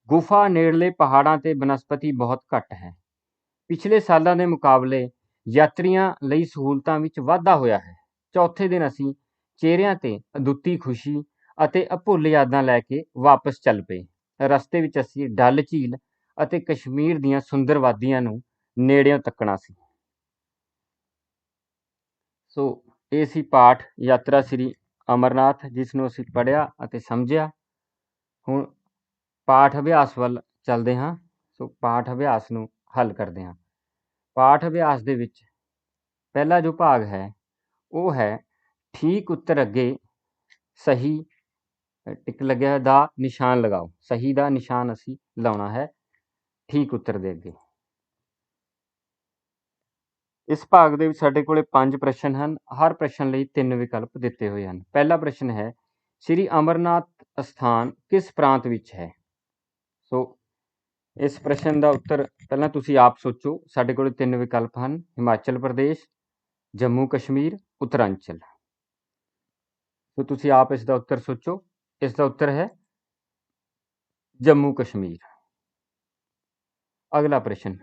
A: ਗੁਫਾ ਨੇੜਲੇ ਪਹਾੜਾਂ ਤੇ ਬਨਸਪਤੀ ਬਹੁਤ ਘੱਟ ਹੈ। ਪਿਛਲੇ ਸਾਲਾਂ ਦੇ ਮੁਕਾਬਲੇ ਯਾਤਰੀਆਂ ਲਈ ਸਹੂਲਤਾਂ ਵਿੱਚ ਵਾਧਾ ਹੋਇਆ ਹੈ। ਚੌਥੇ ਦਿਨ ਅਸੀਂ ਚਿਹਰਿਆਂ ਤੇ ਅਦੁੱਤੀ ਖੁਸ਼ੀ ਅਤੇ ਅਭੁੱਲ ਯਾਦਾਂ ਲੈ ਕੇ ਵਾਪਸ ਚੱਲ ਪਏ। ਰਸਤੇ ਵਿੱਚ ਅਸੀਂ ਡੱਲ ਝੀਲ ਅਤੇ ਕਸ਼ਮੀਰ ਦੀਆਂ ਸੁੰਦਰ ਵਾਦੀਆਂ ਨੂੰ ਨੇੜਿਓਂ ਤੱਕਣਾ ਸੀ। ਸੋ ਇਹ ਸੀ ਪਾਠ ਯਾਤਰਾ ਸ੍ਰੀ ਅਮਰਨਾਥ, ਜਿਸ ਨੂੰ ਅਸੀਂ ਪੜ੍ਹਿਆ ਅਤੇ ਸਮਝਿਆ। ਹੁਣ ਪਾਠ ਅਭਿਆਸ ਵੱਲ ਚੱਲਦੇ ਹਾਂ। ਸੋ ਪਾਠ ਅਭਿਆਸ ਨੂੰ ਹੱਲ ਕਰਦੇ ਹਾਂ। ਪਾਠ ਅਭਿਆਸ ਦੇ ਵਿੱਚ ਪਹਿਲਾ ਜੋ ਭਾਗ ਹੈ ਉਹ ਹੈ ਠੀਕ ਉੱਤਰ ਅੱਗੇ ਸਹੀ ਟਿਕ ਲੱਗਿਆ ਹੋਇਆ ਦਾ ਨਿਸ਼ਾਨ ਲਗਾਓ। ਸਹੀ ਦਾ ਨਿਸ਼ਾਨ ਅਸੀਂ ਲਾਉਣਾ ਹੈ ਠੀਕ ਉੱਤਰ ਦੇ ਅੱਗੇ। ਇਸ ਭਾਗ ਦੇ ਵਿੱਚ ਸਾਡੇ ਕੋਲੇ 5 ਪ੍ਰਸ਼ਨ ਹਨ। ਹਰ ਪ੍ਰਸ਼ਨ ਲਈ 3 ਵਿਕਲਪ ਦਿੱਤੇ ਹੋਏ ਹਨ। ਪਹਿਲਾ ਪ੍ਰਸ਼ਨ ਹੈ, ਸ੍ਰੀ ਅਮਰਨਾਥ ਅਸਥਾਨ ਕਿਸ ਪ੍ਰਾਂਤ ਵਿੱਚ ਹੈ? ਸੋ ਇਸ ਪ੍ਰਸ਼ਨ ਦਾ ਉੱਤਰ ਪਹਿਲਾਂ ਤੁਸੀਂ ਆਪ ਸੋਚੋ। ਸਾਡੇ ਕੋਲ 3 ਵਿਕਲਪ ਹਨ, ਹਿਮਾਚਲ ਪ੍ਰਦੇਸ਼, ਜੰਮੂ ਕਸ਼ਮੀਰ, ਉੱਤਰਾਂਚਲ। ਸੋ ਤੁਸੀਂ ਆਪ ਇਸ ਦਾ ਉੱਤਰ ਸੋਚੋ। ਇਸ ਦਾ ਉੱਤਰ ਹੈ ਜੰਮੂ ਕਸ਼ਮੀਰ। ਅਗਲਾ ਪ੍ਰਸ਼ਨ,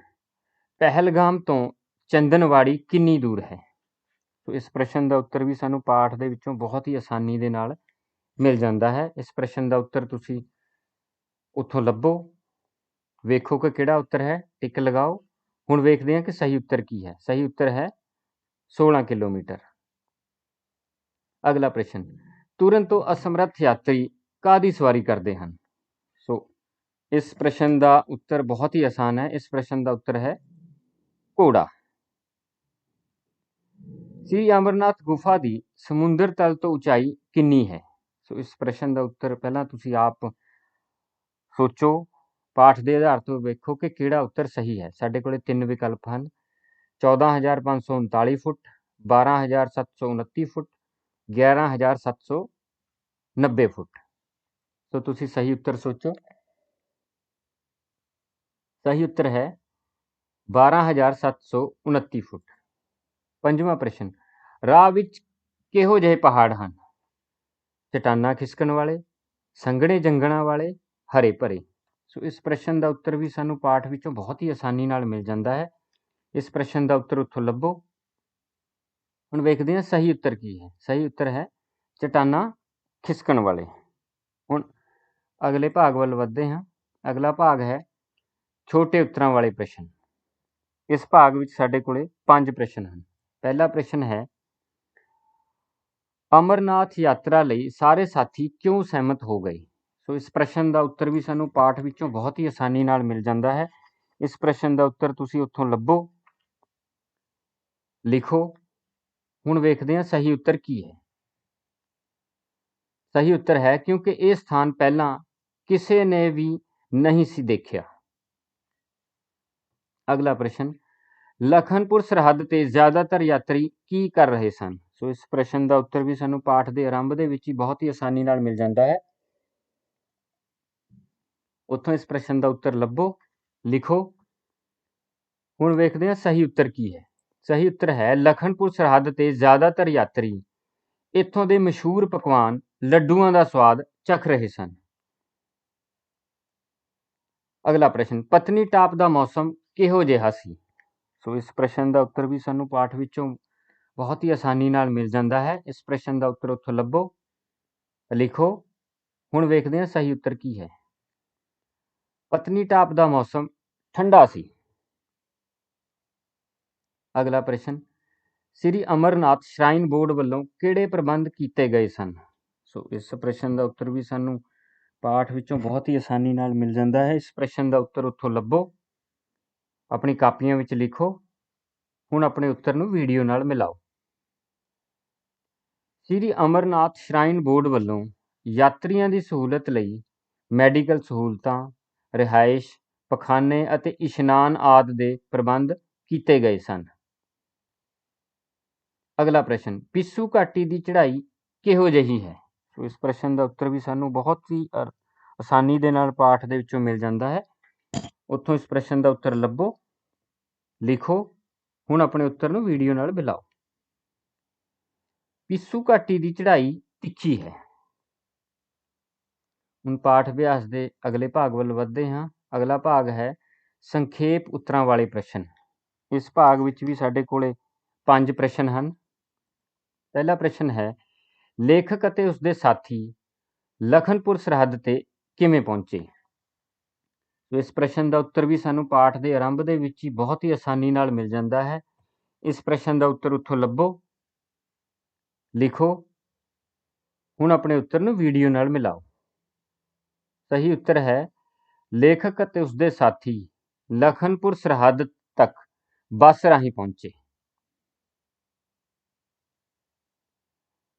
A: ਪਹਿਲਗਾਮ ਤੋਂ ਚੰਦਨਵਾੜੀ ਕਿੰਨੀ ਦੂਰ ਹੈ? ਸੋ ਇਸ ਪ੍ਰਸ਼ਨ ਦਾ ਉੱਤਰ ਵੀ ਸਾਨੂੰ ਪਾਠ ਦੇ ਵਿੱਚੋਂ ਬਹੁਤ ਹੀ ਆਸਾਨੀ ਦੇ ਨਾਲ ਮਿਲ ਜਾਂਦਾ ਹੈ। ਇਸ ਪ੍ਰਸ਼ਨ ਦਾ ਉੱਤਰ ਤੁਸੀਂ ਉੱਥੋਂ ਲੱਭੋ, ਵੇਖੋ ਕਿ ਕਿਹੜਾ ਉੱਤਰ ਹੈ, ਟਿਕ ਲਗਾਓ। ਹੁਣ ਵੇਖਦੇ ਹਾਂ ਕਿ ਸਹੀ ਉੱਤਰ ਕੀ ਹੈ। ਸਹੀ ਉੱਤਰ ਹੈ 16 ਕਿਲੋਮੀਟਰ। ਅਗਲਾ ਪ੍ਰਸ਼ਨ, ਤੁਰਨ ਤੋਂ ਅਸਮਰੱਥ ਯਾਤਰੀ ਕਾਹਦੀ ਸਵਾਰੀ ਕਰਦੇ ਹਨ? ਸੋ ਇਸ ਪ੍ਰਸ਼ਨ ਦਾ ਉੱਤਰ ਬਹੁਤ ਹੀ ਆਸਾਨ ਹੈ। ਇਸ ਪ੍ਰਸ਼ਨ ਦਾ ਉੱਤਰ ਹੈ ਘੋੜਾ। ਸ੍ਰੀ ਅਮਰਨਾਥ ਗੁਫਾ ਦੀ ਸਮੁੰਦਰ ਤਲ ਤੋਂ ਉਚਾਈ ਕਿੰਨੀ ਹੈ? ਸੋ ਇਸ ਪ੍ਰਸ਼ਨ ਦਾ ਉੱਤਰ ਪਹਿਲਾਂ ਤੁਸੀਂ ਆਪ ਸੋਚੋ। ਪਾਠ ਦੇ ਆਧਾਰ ਤੋਂ ਵੇਖੋ ਕਿ ਕਿਹੜਾ ਉੱਤਰ ਸਹੀ ਹੈ। ਸਾਡੇ ਕੋਲੇ 3 ਵਿਕਲਪ ਹਨ, 14,539 ਫੁੱਟ, 12,729 ਫੁੱਟ, 11,790 ਫੁੱਟ। ਸੋ ਤੁਸੀਂ ਸਹੀ ਉੱਤਰ ਸੋਚੋ। ਸਹੀ ਉੱਤਰ ਹੈ 12,729 ਫੁੱਟ। ਪੰਜਵਾਂ ਪ੍ਰਸ਼ਨ, ਰਾਹ ਵਿੱਚ ਕਿਹੋ ਜਿਹੇ ਪਹਾੜ ਹਨ? ਚਟਾਨਾਂ ਖਿਸਕਣ ਵਾਲੇ, ਸੰਘਣੇ ਜੰਗਲਾਂ ਵਾਲੇ, ਹਰੇ ਭਰੇ। ਸੋ ਇਸ ਪ੍ਰਸ਼ਨ ਦਾ ਉੱਤਰ ਵੀ ਸਾਨੂੰ ਪਾਠ ਵਿੱਚੋਂ ਬਹੁਤ ਹੀ ਆਸਾਨੀ ਨਾਲ ਮਿਲ ਜਾਂਦਾ ਹੈ। ਇਸ ਪ੍ਰਸ਼ਨ ਦਾ ਉੱਤਰ ਉੱਥੋਂ ਲੱਭੋ। ਹੁਣ ਵੇਖਦੇ ਹਾਂ ਸਹੀ ਉੱਤਰ ਕੀ ਹੈ। ਸਹੀ ਉੱਤਰ ਹੈ ਚਟਾਨਾਂ ਖਿਸਕਣ ਵਾਲੇ। ਹੁਣ ਅਗਲੇ ਭਾਗ ਵੱਲ ਵੱਧਦੇ ਹਾਂ। ਅਗਲਾ ਭਾਗ ਹੈ ਛੋਟੇ ਉੱਤਰਾਂ ਵਾਲੇ ਪ੍ਰਸ਼ਨ। ਇਸ ਭਾਗ ਵਿੱਚ ਸਾਡੇ ਕੋਲੇ 5 ਪ੍ਰਸ਼ਨ ਹਨ। ਪਹਿਲਾ ਪ੍ਰਸ਼ਨ ਹੈ, ਅਮਰਨਾਥ ਯਾਤਰਾ ਲਈ ਸਾਰੇ ਸਾਥੀ ਕਿਉਂ ਸਹਿਮਤ ਹੋ ਗਏ? ਸੋ ਇਸ ਪ੍ਰਸ਼ਨ ਦਾ ਉੱਤਰ ਵੀ ਸਾਨੂੰ ਪਾਠ ਵਿੱਚੋਂ ਬਹੁਤ ਹੀ ਆਸਾਨੀ ਨਾਲ ਮਿਲ ਜਾਂਦਾ ਹੈ। ਇਸ ਪ੍ਰਸ਼ਨ ਦਾ ਉੱਤਰ ਤੁਸੀਂ ਉੱਥੋਂ ਲੱਭੋ, ਲਿਖੋ। ਹੁਣ ਵੇਖਦੇ ਹਾਂ ਸਹੀ ਉੱਤਰ ਕੀ ਹੈ। ਸਹੀ ਉੱਤਰ ਹੈ ਕਿਉਂਕਿ ਇਹ ਸਥਾਨ ਪਹਿਲਾਂ ਕਿਸੇ ਨੇ ਵੀ ਨਹੀਂ ਸੀ ਦੇਖਿਆ। ਅਗਲਾ ਪ੍ਰਸ਼ਨ, ਲਖਨਪੁਰ ਸਰਹੱਦ ਤੇ ਜ਼ਿਆਦਾਤਰ ਯਾਤਰੀ ਕੀ ਕਰ ਰਹੇ ਸਨ? ਸੋ ਇਸ ਪ੍ਰਸ਼ਨ ਦਾ ਉੱਤਰ ਵੀ ਸਾਨੂੰ ਪਾਠ ਦੇ ਆਰੰਭ ਦੇ ਵਿੱਚ ਹੀ ਬਹੁਤ ਹੀ ਆਸਾਨੀ ਨਾਲ ਮਿਲ ਜਾਂਦਾ ਹੈ। ਉੱਥੋਂ ਇਸ ਪ੍ਰਸ਼ਨ ਦਾ ਉੱਤਰ ਲੱਭੋ, ਲਿਖੋ। ਹੁਣ ਵੇਖਦੇ ਹਾਂ ਸਹੀ ਉੱਤਰ ਕੀ ਹੈ। ਸਹੀ ਉੱਤਰ ਹੈ ਲਖਨਪੁਰ ਸਰਹੱਦ ਤੇ ਜ਼ਿਆਦਾਤਰ ਯਾਤਰੀ ਇੱਥੋਂ ਦੇ ਮਸ਼ਹੂਰ ਪਕਵਾਨ ਲੱਡੂਆਂ ਦਾ ਸਵਾਦ ਚੱਖ ਰਹੇ ਸਨ। ਅਗਲਾ ਪ੍ਰਸ਼ਨ, ਪਤਨੀਟਾਪ ਦਾ ਮੌਸਮ ਕਿਹੋ ਜਿਹਾ ਸੀ? ਸੋ ਇਸ ਪ੍ਰਸ਼ਨ ਦਾ ਉੱਤਰ ਵੀ ਸਾਨੂੰ ਪਾਠ ਵਿੱਚੋਂ ਬਹੁਤ ਹੀ ਆਸਾਨੀ ਨਾਲ ਮਿਲ ਜਾਂਦਾ ਹੈ। ਇਸ ਪ੍ਰਸ਼ਨ ਦਾ ਉੱਤਰ ਉੱਥੋਂ ਲੱਭੋ, ਲਿਖੋ। ਹੁਣ ਵੇਖਦੇ ਹਾਂ ਸਹੀ ਉੱਤਰ ਕੀ ਹੈ। ਪਤਨੀਟਾਪ ਦਾ ਮੌਸਮ ਠੰਡਾ ਸੀ। ਅਗਲਾ ਪ੍ਰਸ਼ਨ, ਸ੍ਰੀ ਅਮਰਨਾਥ ਸ਼ਰਾਈਨ ਬੋਰਡ ਵੱਲੋਂ ਕਿਹੜੇ ਪ੍ਰਬੰਧ ਕੀਤੇ ਗਏ ਸਨ? ਸੋ ਇਸ ਪ੍ਰਸ਼ਨ ਦਾ ਉੱਤਰ ਵੀ ਸਾਨੂੰ ਪਾਠ ਵਿੱਚੋਂ ਬਹੁਤ ਹੀ ਆਸਾਨੀ ਨਾਲ ਮਿਲ ਜਾਂਦਾ ਹੈ। ਇਸ ਪ੍ਰਸ਼ਨ ਦਾ ਉੱਤਰ ਉੱਥੋਂ ਲੱਭੋ, ਆਪਣੀ ਕਾਪੀਆਂ ਵਿੱਚ ਲਿਖੋ। ਹੁਣ ਆਪਣੇ ਉੱਤਰ ਨੂੰ ਵੀਡੀਓ ਨਾਲ ਮਿਲਾਓ। ਸ੍ਰੀ ਅਮਰਨਾਥ ਸ਼ਰਾਈਨ ਬੋਰਡ ਵੱਲੋਂ ਯਾਤਰੀਆਂ ਦੀ ਸਹੂਲਤ ਲਈ ਮੈਡੀਕਲ ਸਹੂਲਤਾਂ, ਰਿਹਾਇਸ਼, ਪਖਾਨੇ ਅਤੇ ਇਸ਼ਨਾਨ ਆਦਿ ਦੇ ਪ੍ਰਬੰਧ ਕੀਤੇ ਗਏ ਸਨ। ਅਗਲਾ ਪ੍ਰਸ਼ਨ, ਪਿੱਸੂ ਘਾਟੀ ਦੀ ਚੜ੍ਹਾਈ ਕਿਹੋ ਜਿਹੀ ਹੈ? ਸੋ ਇਸ ਪ੍ਰਸ਼ਨ ਦਾ ਉੱਤਰ ਵੀ ਸਾਨੂੰ ਬਹੁਤ ਹੀ ਆਸਾਨੀ ਦੇ ਨਾਲ ਪਾਠ ਦੇ ਵਿੱਚੋਂ ਮਿਲ ਜਾਂਦਾ ਹੈ। ਉੱਥੋਂ ਇਸ ਪ੍ਰਸ਼ਨ ਦਾ ਉੱਤਰ ਲੱਭੋ, ਲਿਖੋ। ਹੁਣ ਆਪਣੇ ਉੱਤਰ ਨੂੰ ਵੀਡੀਓ ਨਾਲ ਮਿਲਾਓ। ਪਿੱਸੂ ਘਾਟੀ ਦੀ ਚੜ੍ਹਾਈ ਤਿੱਖੀ ਹੈ। ਹੁਣ ਪਾਠ ਅਭਿਆਸ ਦੇ ਅਗਲੇ ਭਾਗ ਵੱਲ ਵੱਧਦੇ ਹਾਂ। ਅਗਲਾ ਭਾਗ ਹੈ ਸੰਖੇਪ ਉੱਤਰਾਂ ਵਾਲੇ ਪ੍ਰਸ਼ਨ। ਇਸ ਭਾਗ ਵਿੱਚ ਵੀ ਸਾਡੇ ਕੋਲੇ 5 ਪ੍ਰਸ਼ਨ ਹਨ। ਪਹਿਲਾ ਪ੍ਰਸ਼ਨ ਹੈ, ਲੇਖਕ ਅਤੇ ਉਸਦੇ ਸਾਥੀ ਲਖਨਪੁਰ ਸਰਹੱਦ ਤੇ ਕਿਵੇਂ ਪਹੁੰਚੇ? ਇਸ ਪ੍ਰਸ਼ਨ ਦਾ ਉੱਤਰ ਵੀ ਸਾਨੂੰ ਪਾਠ ਦੇ ਆਰੰਭ ਦੇ ਵਿੱਚ ਹੀ ਬਹੁਤ ਹੀ ਆਸਾਨੀ ਨਾਲ ਮਿਲ ਜਾਂਦਾ ਹੈ। ਇਸ ਪ੍ਰਸ਼ਨ ਦਾ ਉੱਤਰ ਉੱਥੋਂ ਲੱਭੋ, ਲਿਖੋ। ਹੁਣ ਆਪਣੇ ਉੱਤਰ ਨੂੰ ਵੀਡੀਓ ਨਾਲ ਮਿਲਾਓ। ਸਹੀ ਉੱਤਰ ਹੈ ਲੇਖਕ ਅਤੇ ਉਸਦੇ ਸਾਥੀ ਲਖਨਪੁਰ ਸਰਹੱਦ ਤੱਕ ਬੱਸ ਰਾਹੀਂ ਪਹੁੰਚੇ।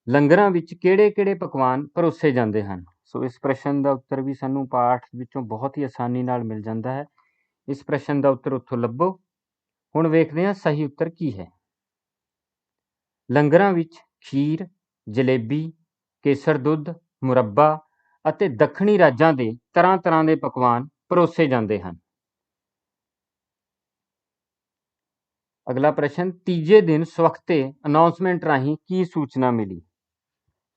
A: ਲੰਗਰਾਂ ਵਿੱਚ ਕਿਹੜੇ-ਕਿਹੜੇ ਪਕਵਾਨ ਪਰੋਸੇ ਜਾਂਦੇ ਹਨ? ਸੋ ਇਸ ਪ੍ਰਸ਼ਨ ਦਾ ਉੱਤਰ ਵੀ ਸਾਨੂੰ ਪਾਠ ਵਿੱਚੋਂ ਬਹੁਤ ਹੀ ਆਸਾਨੀ ਨਾਲ ਮਿਲ ਜਾਂਦਾ ਹੈ। ਇਸ ਪ੍ਰਸ਼ਨ ਦਾ ਉੱਤਰ ਉੱਥੋਂ ਲੱਭੋ। ਹੁਣ ਵੇਖਦੇ ਹਾਂ ਸਹੀ ਉੱਤਰ ਕੀ ਹੈ। ਲੰਗਰਾਂ ਵਿੱਚ ਖੀਰ, ਜਲੇਬੀ, ਕੇਸਰ ਦੁੱਧ, ਮੁਰੱਬਾ ਅਤੇ ਦੱਖਣੀ ਰਾਜਾਂ ਦੇ ਤਰ੍ਹਾਂ ਤਰ੍ਹਾਂ ਦੇ ਪਕਵਾਨ ਪਰੋਸੇ ਜਾਂਦੇ ਹਨ। ਅਗਲਾ ਪ੍ਰਸ਼ਨ, ਤੀਜੇ ਦਿਨ ਸਵਖਤੇ ਅਨਾਉਂਸਮੈਂਟ ਰਾਹੀਂ ਕੀ ਸੂਚਨਾ ਮਿਲੀ?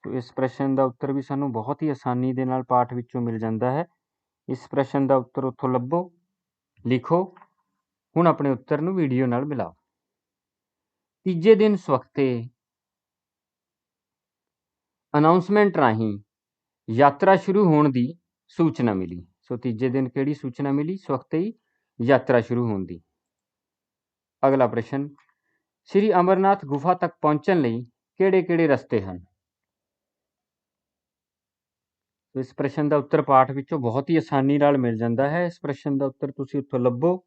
A: ਸੋ ਇਸ ਪ੍ਰਸ਼ਨ ਦਾ ਉੱਤਰ ਵੀ ਸਾਨੂੰ ਬਹੁਤ ਹੀ ਆਸਾਨੀ ਦੇ ਨਾਲ ਪਾਠ ਵਿੱਚੋਂ ਮਿਲ ਜਾਂਦਾ ਹੈ। ਇਸ ਪ੍ਰਸ਼ਨ ਦਾ ਉੱਤਰ ਉੱਥੋਂ ਲੱਭੋ, ਲਿਖੋ। ਹੁਣ ਆਪਣੇ ਉੱਤਰ ਨੂੰ ਵੀਡੀਓ ਨਾਲ ਮਿਲਾਓ। ਤੀਜੇ ਦਿਨ ਸਵਖਤੇ ਅਨਾਉਂਸਮੈਂਟ ਰਾਹੀਂ ਯਾਤਰਾ ਸ਼ੁਰੂ ਹੋਣ ਦੀ ਸੂਚਨਾ ਮਿਲੀ। ਸੋ ਤੀਜੇ ਦਿਨ ਕਿਹੜੀ ਸੂਚਨਾ ਮਿਲੀ? ਸਵਖਤੇ ਹੀ ਯਾਤਰਾ ਸ਼ੁਰੂ ਹੋਣ ਦੀ। ਅਗਲਾ ਪ੍ਰਸ਼ਨ, ਸ੍ਰੀ ਅਮਰਨਾਥ ਗੁਫਾ ਤੱਕ ਪਹੁੰਚਣ ਲਈ ਕਿਹੜੇ-ਕਿਹੜੇ ਰਸਤੇ ਹਨ? ਇਸ ਪ੍ਰਸ਼ਨ ਦਾ ਉੱਤਰ ਪਾਠ ਵਿੱਚੋਂ ਬਹੁਤ ਹੀ ਆਸਾਨੀ ਨਾਲ ਮਿਲ ਜਾਂਦਾ ਹੈ। ਇਸ ਪ੍ਰਸ਼ਨ ਦਾ ਉੱਤਰ ਤੁਸੀਂ ਉੱਥੋਂ ਲੱਭੋ,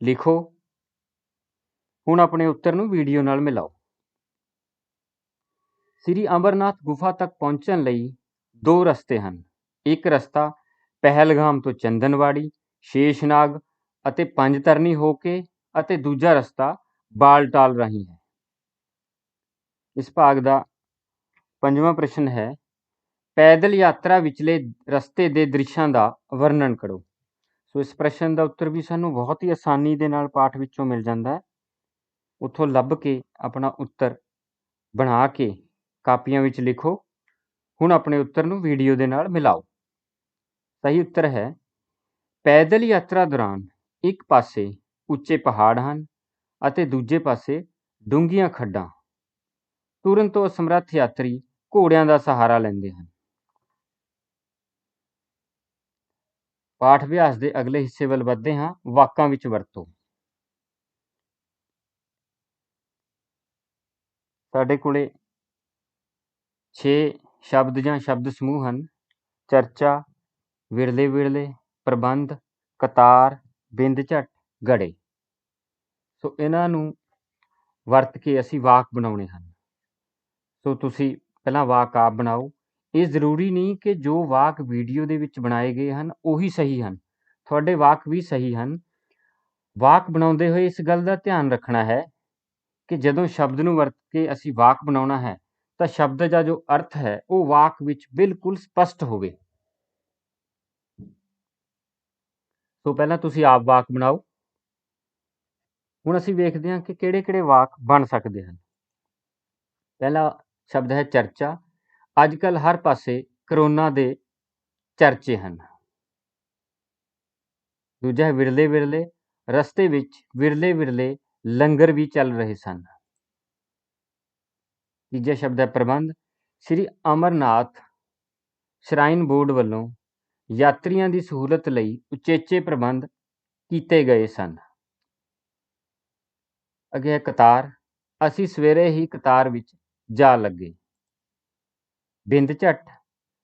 A: ਲਿਖੋ। ਹੁਣ ਆਪਣੇ ਉੱਤਰ ਨੂੰ ਵੀਡੀਓ ਨਾਲ ਮਿਲਾਓ। ਸ੍ਰੀ ਅਮਰਨਾਥ ਗੁਫਾ ਤੱਕ ਪਹੁੰਚਣ ਲਈ 2 ਰਸਤੇ ਹਨ। ਇੱਕ ਰਸਤਾ ਪਹਿਲਗਾਮ ਤੋਂ ਚੰਦਨਵਾੜੀ, ਸ਼ੇਸ਼ਨਾਗ ਅਤੇ ਪੰਜਤਰਨੀ ਹੋ ਕੇ ਅਤੇ ਦੂਜਾ ਰਸਤਾ ਬਾਲਟਾਲ ਰਾਹੀਂ ਹੈ। ਇਸ ਭਾਗ ਦਾ 5ਵਾਂ ਪ੍ਰਸ਼ਨ ਹੈ, ਪੈਦਲ ਯਾਤਰਾ ਵਿਚਲੇ ਰਸਤੇ ਦੇ ਦ੍ਰਿਸ਼ਾਂ ਦਾ ਵਰਣਨ ਕਰੋ। ਸੋ ਇਸ ਪ੍ਰਸ਼ਨ ਦਾ ਉੱਤਰ ਵੀ ਸਾਨੂੰ ਬਹੁਤ ਹੀ ਆਸਾਨੀ ਦੇ ਨਾਲ ਪਾਠ ਵਿੱਚੋਂ ਮਿਲ ਜਾਂਦਾ ਹੈ। ਉੱਥੋਂ ਲੱਭ ਕੇ ਆਪਣਾ ਉੱਤਰ ਬਣਾ ਕੇ ਕਾਪੀਆਂ ਵਿੱਚ ਲਿਖੋ। ਹੁਣ ਆਪਣੇ ਉੱਤਰ ਨੂੰ ਵੀਡੀਓ ਦੇ ਨਾਲ ਮਿਲਾਓ। ਸਹੀ ਉੱਤਰ ਹੈ, ਪੈਦਲ ਯਾਤਰਾ ਦੌਰਾਨ ਇੱਕ ਪਾਸੇ ਉੱਚੇ ਪਹਾੜ ਹਨ ਅਤੇ ਦੂਜੇ ਪਾਸੇ ਡੂੰਘੀਆਂ ਖੱਡਾਂ। ਤੁਰਨ ਤੋਂ ਅਸਮਰੱਥ ਯਾਤਰੀ ਘੋੜਿਆਂ ਦਾ ਸਹਾਰਾ ਲੈਂਦੇ ਹਨ। ਪਾਠ ਅਭਿਆਸ ਦੇ ਅਗਲੇ ਹਿੱਸੇ ਵੱਲ ਵੱਧਦੇ ਹਾਂ। ਵਾਕਾਂ ਵਿੱਚ ਵਰਤੋ। ਸਾਡੇ ਕੋਲੇ 6 ਸ਼ਬਦ ਜਾਂ ਸ਼ਬਦ ਸਮੂਹ ਹਨ। ਚਰਚਾ, ਵਿਰਲੇ ਵਿਰਲੇ, ਪ੍ਰਬੰਧ, ਕਤਾਰ, ਬਿੰਦ ਝੱਟ, ਗੜੇ। ਸੋ ਇਹਨਾਂ ਨੂੰ ਵਰਤ ਕੇ ਅਸੀਂ ਵਾਕ ਬਣਾਉਣੇ ਹਨ। ਸੋ ਤੁਸੀਂ ਪਹਿਲਾਂ ਵਾਕ ਆਪ ਬਣਾਓ। ਇਹ ਜ਼ਰੂਰੀ ਨਹੀਂ ਕਿ ਜੋ ਵਾਕ ਵੀਡੀਓ ਦੇ ਵਿੱਚ ਬਣਾਏ ਗਏ ਹਨ ਉਹੀ ਸਹੀ ਹਨ। ਤੁਹਾਡੇ ਵਾਕ ਵੀ ਸਹੀ ਹਨ। ਵਾਕ ਬਣਾਉਂਦੇ ਹੋਏ ਇਸ ਗੱਲ ਦਾ ਧਿਆਨ ਰੱਖਣਾ ਹੈ ਕਿ ਜਦੋਂ ਸ਼ਬਦ ਨੂੰ ਵਰਤ ਕੇ ਅਸੀਂ ਵਾਕ ਬਣਾਉਣਾ ਹੈ ਤਾਂ ਸ਼ਬਦ ਦਾ ਜੋ ਅਰਥ ਹੈ ਉਹ ਵਾਕ ਵਿੱਚ ਬਿਲਕੁਲ ਸਪਸ਼ਟ ਹੋਵੇ। ਸੋ ਪਹਿਲਾਂ ਤੁਸੀਂ ਆਪ ਵਾਕ ਬਣਾਓ। ਹੁਣ ਅਸੀਂ ਵੇਖਦੇ ਹਾਂ ਕਿ ਕਿਹੜੇ-ਕਿਹੜੇ ਵਾਕ ਬਣ ਸਕਦੇ ਹਨ। ਪਹਿਲਾ ਸ਼ਬਦ ਹੈ ਚਰਚਾ। ਅੱਜ ਕੱਲ੍ਹ ਹਰ ਪਾਸੇ ਕਰੋਨਾ ਦੇ ਚਰਚੇ ਹਨ। ਦੂਜਾ ਹੈ ਵਿਰਲੇ ਵਿਰਲੇ। ਰਸਤੇ ਵਿੱਚ ਵਿਰਲੇ ਵਿਰਲੇ ਲੰਗਰ ਵੀ ਚੱਲ ਰਹੇ ਸਨ। ਤੀਜਾ ਸ਼ਬਦ ਹੈ ਪ੍ਰਬੰਧ। ਸ੍ਰੀ ਅਮਰਨਾਥ ਸ਼ਰਾਈਨ ਬੋਰਡ ਵੱਲੋਂ ਯਾਤਰੀਆਂ ਦੀ ਸਹੂਲਤ ਲਈ ਉਚੇਚੇ ਪ੍ਰਬੰਧ ਕੀਤੇ ਗਏ ਸਨ। ਅੱਗੇ ਹੈ ਕਤਾਰ। ਅਸੀਂ ਸਵੇਰੇ ਹੀ ਕਤਾਰ ਵਿੱਚ ਜਾ ਲੱਗੇ। ਬਿੰਦ ਝੱਟ।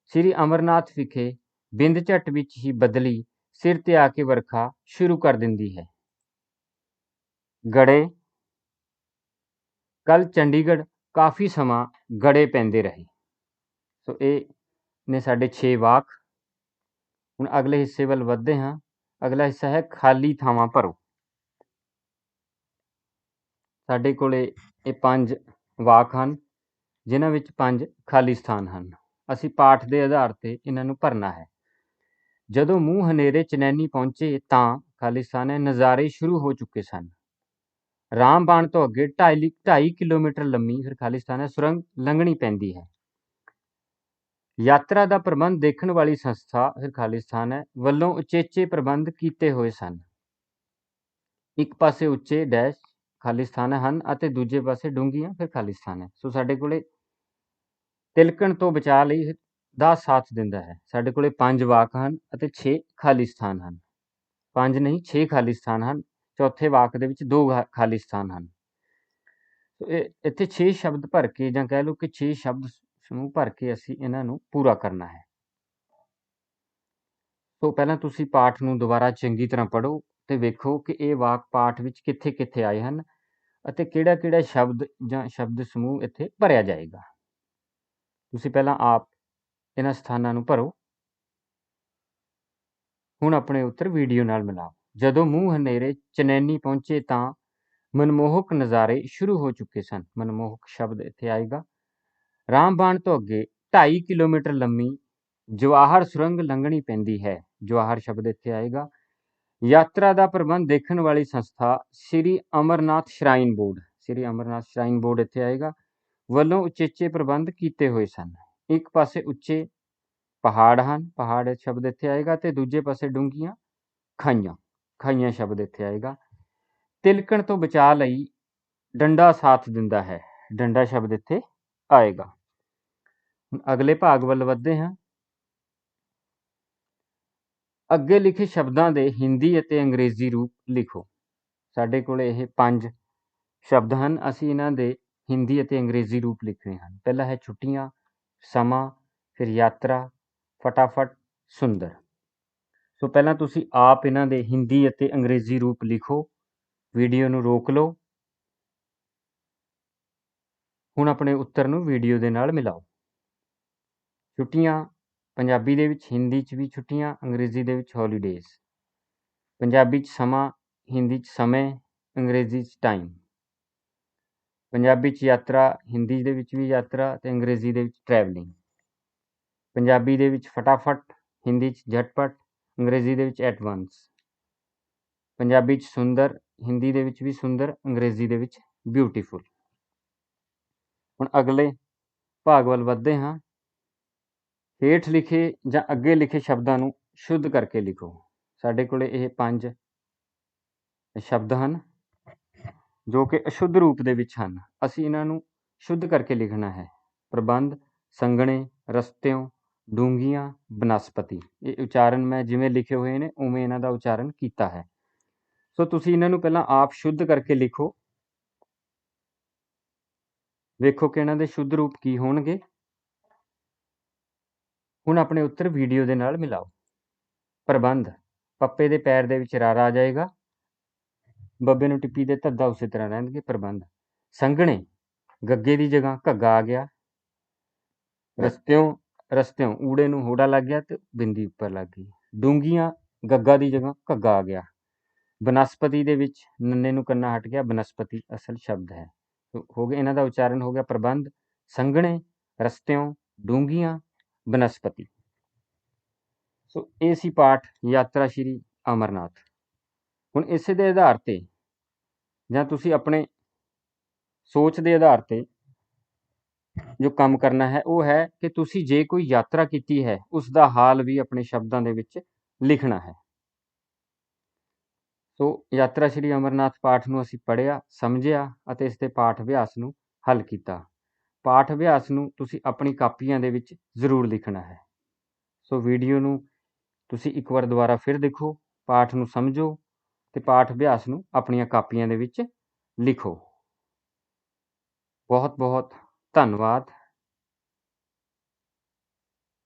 A: ਸ੍ਰੀ ਅਮਰਨਾਥ ਵਿਖੇ ਬਿੰਦ ਝੱਟ ਵਿੱਚ ਹੀ ਬਦਲੀ ਸਿਰ ਤੇ ਆ ਕੇ ਵਰਖਾ ਸ਼ੁਰੂ ਕਰ ਦਿੰਦੀ ਹੈ। ਗੜੇ। ਕੱਲ ਚੰਡੀਗੜ੍ਹ ਕਾਫੀ ਸਮਾਂ ਗੜੇ ਪੈਂਦੇ ਰਹੇ। ਸੋ ਇਹ ਨੇ ਸਾਡੇ 6 ਵਾਕ। ਹੁਣ ਅਗਲੇ ਹਿੱਸੇ ਵੱਲ ਵੱਧਦੇ ਹਾਂ। ਅਗਲਾ ਹਿੱਸਾ ਹੈ ਖਾਲੀ ਥਾਵਾਂ ਭਰੋ। ਸਾਡੇ ਕੋਲੇ ਇਹ 5 ਵਾਕ ਹਨ ਜਿਨ੍ਹਾਂ ਵਿੱਚ 5 ਖਾਲੀ ਸਥਾਨ ਹਨ। ਅਸੀਂ ਪਾਠ ਦੇ ਆਧਾਰ ਤੇ ਇਹਨਾਂ ਨੂੰ ਭਰਨਾ ਹੈ। ਜਦੋਂ ਮੂੰਹ ਹਨੇਰੇ ਚਨੈਨੀ ਪਹੁੰਚੇ ਤਾਂ ਖਾਲੀ ਸਥਾਨ ਹੈ ਨਜ਼ਾਰੇ ਸ਼ੁਰੂ ਹੋ ਚੁੱਕੇ ਸਨ। ਰਾਮਬਾਣ ਤੋਂ ਅੱਗੇ 2.5 ਕਿਲੋਮੀਟਰ ਲੰਮੀ ਫਿਰ ਖਾਲੀ ਸਥਾਨ ਹੈ ਸੁਰੰਗ ਲੰਘਣੀ ਪੈਂਦੀ ਹੈ। ਯਾਤਰਾ ਦਾ ਪ੍ਰਬੰਧ ਦੇਖਣ ਵਾਲੀ ਸੰਸਥਾ ਫਿਰ ਖਾਲੀ ਸਥਾਨ ਹੈ ਵੱਲੋਂ ਉਚੇਚੇ ਪ੍ਰਬੰਧ ਕੀਤੇ ਹੋਏ ਸਨ। ਇੱਕ ਪਾਸੇ ਉੱਚੇ ਡੈਸ਼ ਖਾਲੀ ਸਥਾਨ ਹਨ ਅਤੇ ਦੂਜੇ ਪਾਸੇ ਡੂੰਘੀਆਂ ਫਿਰ ਖਾਲੀ ਸਥਾਨ ਹੈ। ਸੋ ਸਾਡੇ ਕੋਲੇ ਤਿਲਕਣ ਤੋਂ ਬਚਾਅ ਲਈ ਦਾ ਸਾਥ ਦਿੰਦਾ ਹੈ। ਸਾਡੇ ਕੋਲੇ 5 ਵਾਕ ਹਨ ਅਤੇ 6 ਖਾਲੀ ਸਥਾਨ ਹਨ। 5 ਨਹੀਂ 6 ਖਾਲੀ ਸਥਾਨ ਹਨ। ਚੌਥੇ ਵਾਕ ਦੇ ਵਿੱਚ 2 ਖਾਲੀ ਸਥਾਨ ਹਨ। ਇੱਥੇ 6 ਸ਼ਬਦ ਭਰ ਕੇ ਜਾਂ ਕਹਿ ਲਓ ਕਿ 6 ਸ਼ਬਦ ਸਮੂਹ ਭਰ ਕੇ ਅਸੀਂ ਇਹਨਾਂ ਨੂੰ ਪੂਰਾ ਕਰਨਾ ਹੈ। ਸੋ ਪਹਿਲਾਂ ਤੁਸੀਂ ਪਾਠ ਨੂੰ ਦੁਬਾਰਾ ਚੰਗੀ ਤਰ੍ਹਾਂ ਪੜ੍ਹੋ ਤੇ ਵੇਖੋ ਕਿ ਇਹ ਵਾਕ ਪਾਠ ਵਿੱਚ ਕਿੱਥੇ ਕਿੱਥੇ ਆਏ ਹਨ ਅਤੇ ਕਿਹੜਾ ਕਿਹੜਾ ਸ਼ਬਦ ਜਾਂ ਸ਼ਬਦ ਸਮੂਹ ਇੱਥੇ ਭਰਿਆ ਜਾਏਗਾ। ਤੁਸੀਂ ਪਹਿਲਾਂ ਆਪ ਇਹਨਾਂ ਸਥਾਨਾਂ ਨੂੰ ਭਰੋ। ਹੁਣ ਆਪਣੇ ਉੱਤਰ ਵੀਡੀਓ ਨਾਲ ਮਿਲਾਓ। ਜਦੋਂ ਮੂੰਹ ਹਨੇਰੇ ਚਨੈਨੀ ਪਹੁੰਚੇ ਤਾਂ ਮਨਮੋਹਕ ਨਜ਼ਾਰੇ ਸ਼ੁਰੂ ਹੋ ਚੁੱਕੇ ਸਨ। ਮਨਮੋਹਕ ਸ਼ਬਦ ਇੱਥੇ ਆਏਗਾ। ਰਾਮਬਾਣ ਤੋਂ ਅੱਗੇ 2.5 ਕਿਲੋਮੀਟਰ ਲੰਮੀ ਜਵਾਹਰ ਸੁਰੰਗ ਲੰਘਣੀ ਪੈਂਦੀ ਹੈ। ਜਵਾਹਰ ਸ਼ਬਦ ਇੱਥੇ ਆਏਗਾ। ਯਾਤਰਾ ਦਾ ਪ੍ਰਬੰਧ ਦੇਖਣ ਵਾਲੀ ਸੰਸਥਾ ਸ੍ਰੀ ਅਮਰਨਾਥ ਸ਼ਰਾਈਨ ਬੋਰਡ, ਸ੍ਰੀ ਅਮਰਨਾਥ ਸ਼ਰਾਈਨ ਬੋਰਡ ਇੱਥੇ ਆਏਗਾ, ਵੱਲੋਂ ਉਚੇਚੇ ਪ੍ਰਬੰਧ ਕੀਤੇ ਹੋਏ ਸਨ। ਇੱਕ ਪਾਸੇ ਉੱਚੇ ਪਹਾੜ ਹਨ, ਪਹਾੜ ਸ਼ਬਦ ਇੱਥੇ ਆਏਗਾ, ਤੇ ਦੂਜੇ ਪਾਸੇ ਡੂੰਘੀਆਂ ਖਾਈਆਂ, ਖਾਈਆਂ ਸ਼ਬਦ ਇੱਥੇ ਆਏਗਾ। ਤਿਲਕਣ ਤੋਂ ਬਚਾਅ ਲਈ ਡੰਡਾ ਸਾਥ ਦਿੰਦਾ ਹੈ। ਡੰਡਾ ਸ਼ਬਦ ਇੱਥੇ ਆਏਗਾ। ਹੁਣ ਅਗਲੇ ਭਾਗ ਵੱਲ ਵੱਧਦੇ ਹਾਂ। ਅੱਗੇ ਲਿਖੇ ਸ਼ਬਦਾਂ ਦੇ ਹਿੰਦੀ ਅਤੇ ਅੰਗਰੇਜ਼ੀ ਰੂਪ ਲਿਖੋ। ਸਾਡੇ ਕੋਲ ਇਹ 5 ਸ਼ਬਦ ਹਨ। ਅਸੀਂ ਇਹਨਾਂ ਦੇ ਹਿੰਦੀ ਅਤੇ ਅੰਗਰੇਜ਼ੀ ਰੂਪ ਲਿਖਣੇ ਹਨ। ਪਹਿਲਾ ਹੈ ਛੁੱਟੀਆਂ, ਸਮਾਂ, ਫਿਰ ਯਾਤਰਾ, ਫਟਾਫਟ, ਸੁੰਦਰ। ਸੋ ਪਹਿਲਾਂ ਤੁਸੀਂ ਆਪ ਇਹਨਾਂ ਦੇ ਹਿੰਦੀ ਅਤੇ ਅੰਗਰੇਜ਼ੀ ਰੂਪ ਲਿਖੋ। ਵੀਡੀਓ ਨੂੰ ਰੋਕ ਲਓ। ਹੁਣ ਆਪਣੇ ਉੱਤਰ ਨੂੰ ਵੀਡੀਓ ਦੇ ਨਾਲ ਮਿਲਾਓ। ਛੁੱਟੀਆਂ ਪੰਜਾਬੀ ਦੇ ਵਿੱਚ, ਹਿੰਦੀ 'ਚ ਵੀ ਛੁੱਟੀਆਂ, ਅੰਗਰੇਜ਼ੀ ਦੇ ਵਿੱਚ ਹੌਲੀਡੇਜ਼। ਪੰਜਾਬੀ 'ਚ ਸਮਾਂ, ਹਿੰਦੀ 'ਚ ਸਮੇਂ, ਅੰਗਰੇਜ਼ੀ 'ਚ ਟਾਈਮ। ਪੰਜਾਬੀ 'ਚ ਯਾਤਰਾ, ਹਿੰਦੀ ਦੇ ਵਿੱਚ ਵੀ ਯਾਤਰਾ ਅਤੇ ਅੰਗਰੇਜ਼ੀ ਦੇ ਵਿੱਚ ਟਰੈਵਲਿੰਗ। ਪੰਜਾਬੀ ਦੇ ਵਿੱਚ ਫਟਾਫਟ, ਹਿੰਦੀ 'ਚ ਝਟਪਟ, ਅੰਗਰੇਜ਼ੀ ਦੇ ਵਿੱਚ ਐਟ ਵਾਂਸ। ਪੰਜਾਬੀ 'ਚ ਸੁੰਦਰ, ਹਿੰਦੀ ਦੇ ਵਿੱਚ ਵੀ ਸੁੰਦਰ, ਅੰਗਰੇਜ਼ੀ ਦੇ ਵਿੱਚ ਬਿਊਟੀਫੁਲ। ਹੁਣ ਅਗਲੇ ਭਾਗ ਵੱਲ ਵੱਧਦੇ ਹਾਂ। ਹੇਠ ਲਿਖੇ ਜਾਂ ਅੱਗੇ ਲਿਖੇ ਸ਼ਬਦਾਂ ਨੂੰ ਸ਼ੁੱਧ ਕਰਕੇ ਲਿਖੋ। ਸਾਡੇ ਕੋਲ ਇਹ 5 ਸ਼ਬਦ ਹਨ ਜੋ ਕਿ ਅਸ਼ੁੱਧ ਰੂਪ ਦੇ ਵਿੱਚ ਹਨ। ਅਸੀਂ ਇਹਨਾਂ ਨੂੰ ਸ਼ੁੱਧ ਕਰਕੇ ਲਿਖਣਾ ਹੈ। ਪ੍ਰਬੰਧ, ਸੰਘਣੇ, ਰਸਤਿਓਂ, ਡੂੰਘੀਆਂ, ਬਨਸਪਤੀ। ਇਹ ਉਚਾਰਨ ਮੈਂ ਜਿਵੇਂ ਲਿਖੇ ਹੋਏ ਨੇ ਉਵੇਂ ਇਹਨਾਂ ਦਾ ਉਚਾਰਨ ਕੀਤਾ ਹੈ। ਸੋ ਤੁਸੀਂ ਇਹਨਾਂ ਨੂੰ ਪਹਿਲਾਂ ਆਪ ਸ਼ੁੱਧ ਕਰਕੇ ਲਿਖੋ। ਵੇਖੋ ਕਿ ਇਹਨਾਂ ਦੇ ਸ਼ੁੱਧ ਰੂਪ ਕੀ ਹੋਣਗੇ। ਹੁਣ ਆਪਣੇ ਉੱਤਰ ਵੀਡੀਓ ਦੇ ਨਾਲ ਮਿਲਾਓ। ਪ੍ਰਬੰਧ, ਪੱਪੇ ਦੇ ਪੈਰ ਦੇ ਵਿੱਚ ਰਾਰਾ ਆ ਜਾਏਗਾ, ਬੱਬੇ ਨੂੰ ਟਿੱਪੀ ਦੇ ਧੱਦਾ ਉਸੇ ਤਰ੍ਹਾਂ ਰਹਿਣਗੇ। ਪ੍ਰਬੰਧ। ਸੰਘਣੇ, ਗੱਗੇ ਦੀ ਜਗ੍ਹਾ ਘੱਗਾ ਆ ਗਿਆ। ਰਸਤਿਓਂ ਊੜੇ ਨੂੰ ਹੋੜਾ ਲੱਗ ਗਿਆ ਤੇ ਬਿੰਦੀ ਉੱਪਰ ਲੱਗ ਗਈ। ਡੂੰਘੀਆਂ, ਗੱਗਾ ਦੀ ਜਗ੍ਹਾ ਘੱਗਾ ਆ ਗਿਆ। ਬਨਸਪਤੀ ਦੇ ਵਿੱਚ ਨੰਨੇ ਨੂੰ ਕੰਨਾ ਹਟ ਗਿਆ, ਬਨਸਪਤੀ ਅਸਲ ਸ਼ਬਦ ਹੈ। ਹੋ ਗਿਆ, ਇਹਨਾਂ ਦਾ ਉਚਾਰਨ ਹੋ ਗਿਆ ਪ੍ਰਬੰਧ, ਸੰਘਣੇ, ਰਸਤਿਓਂ, ਡੂੰਘੀਆਂ, ਬਨਸਪਤੀ। ਸੋ ਇਹ ਸੀ ਪਾਠ ਯਾਤਰਾ ਸ਼੍ਰੀ ਅਮਰਨਾਥ। ਹੁਣ ਇਸੇ ਦੇ ਆਧਾਰ ਤੇ ਜਾਂ ਤੁਸੀਂ ਆਪਣੇ ਸੋਚ ਦੇ ਆਧਾਰ ਤੇ ਜੋ ਕੰਮ ਕਰਨਾ ਹੈ ਉਹ ਹੈ ਕਿ ਤੁਸੀਂ ਜੇ ਕੋਈ ਯਾਤਰਾ ਕੀਤੀ ਹੈ ਉਸ ਦਾ ਹਾਲ ਵੀ ਆਪਣੇ ਸ਼ਬਦਾਂ ਦੇ ਵਿੱਚ ਲਿਖਣਾ ਹੈ। ਸੋ ਯਾਤਰਾ ਸ਼੍ਰੀ ਅਮਰਨਾਥ ਪਾਠ ਨੂੰ ਅਸੀਂ ਪੜ੍ਹਿਆ, ਸਮਝਿਆ ਅਤੇ ਇਸ ਦੇ ਪਾਠ ਅਭਿਆਸ ਨੂੰ ਹੱਲ ਕੀਤਾ। ਪਾਠ ਅਭਿਆਸ ਨੂੰ ਤੁਸੀਂ ਆਪਣੀ ਕਾਪੀਆਂ ਦੇ ਵਿੱਚ ਜ਼ਰੂਰ ਲਿਖਣਾ ਹੈ। ਸੋ ਵੀਡੀਓ ਨੂੰ ਤੁਸੀਂ ਇੱਕ ਵਾਰ ਦੁਬਾਰਾ ਫਿਰ ਦੇਖੋ, ਪਾਠ ਨੂੰ ਸਮਝੋ ਤੇ ਪਾਠ ਅਭਿਆਸ ਨੂੰ ਆਪਣੀਆਂ ਕਾਪੀਆਂ ਦੇ ਵਿੱਚ ਲਿਖੋ। ਬਹੁਤ ਬਹੁਤ ਧੰਨਵਾਦ।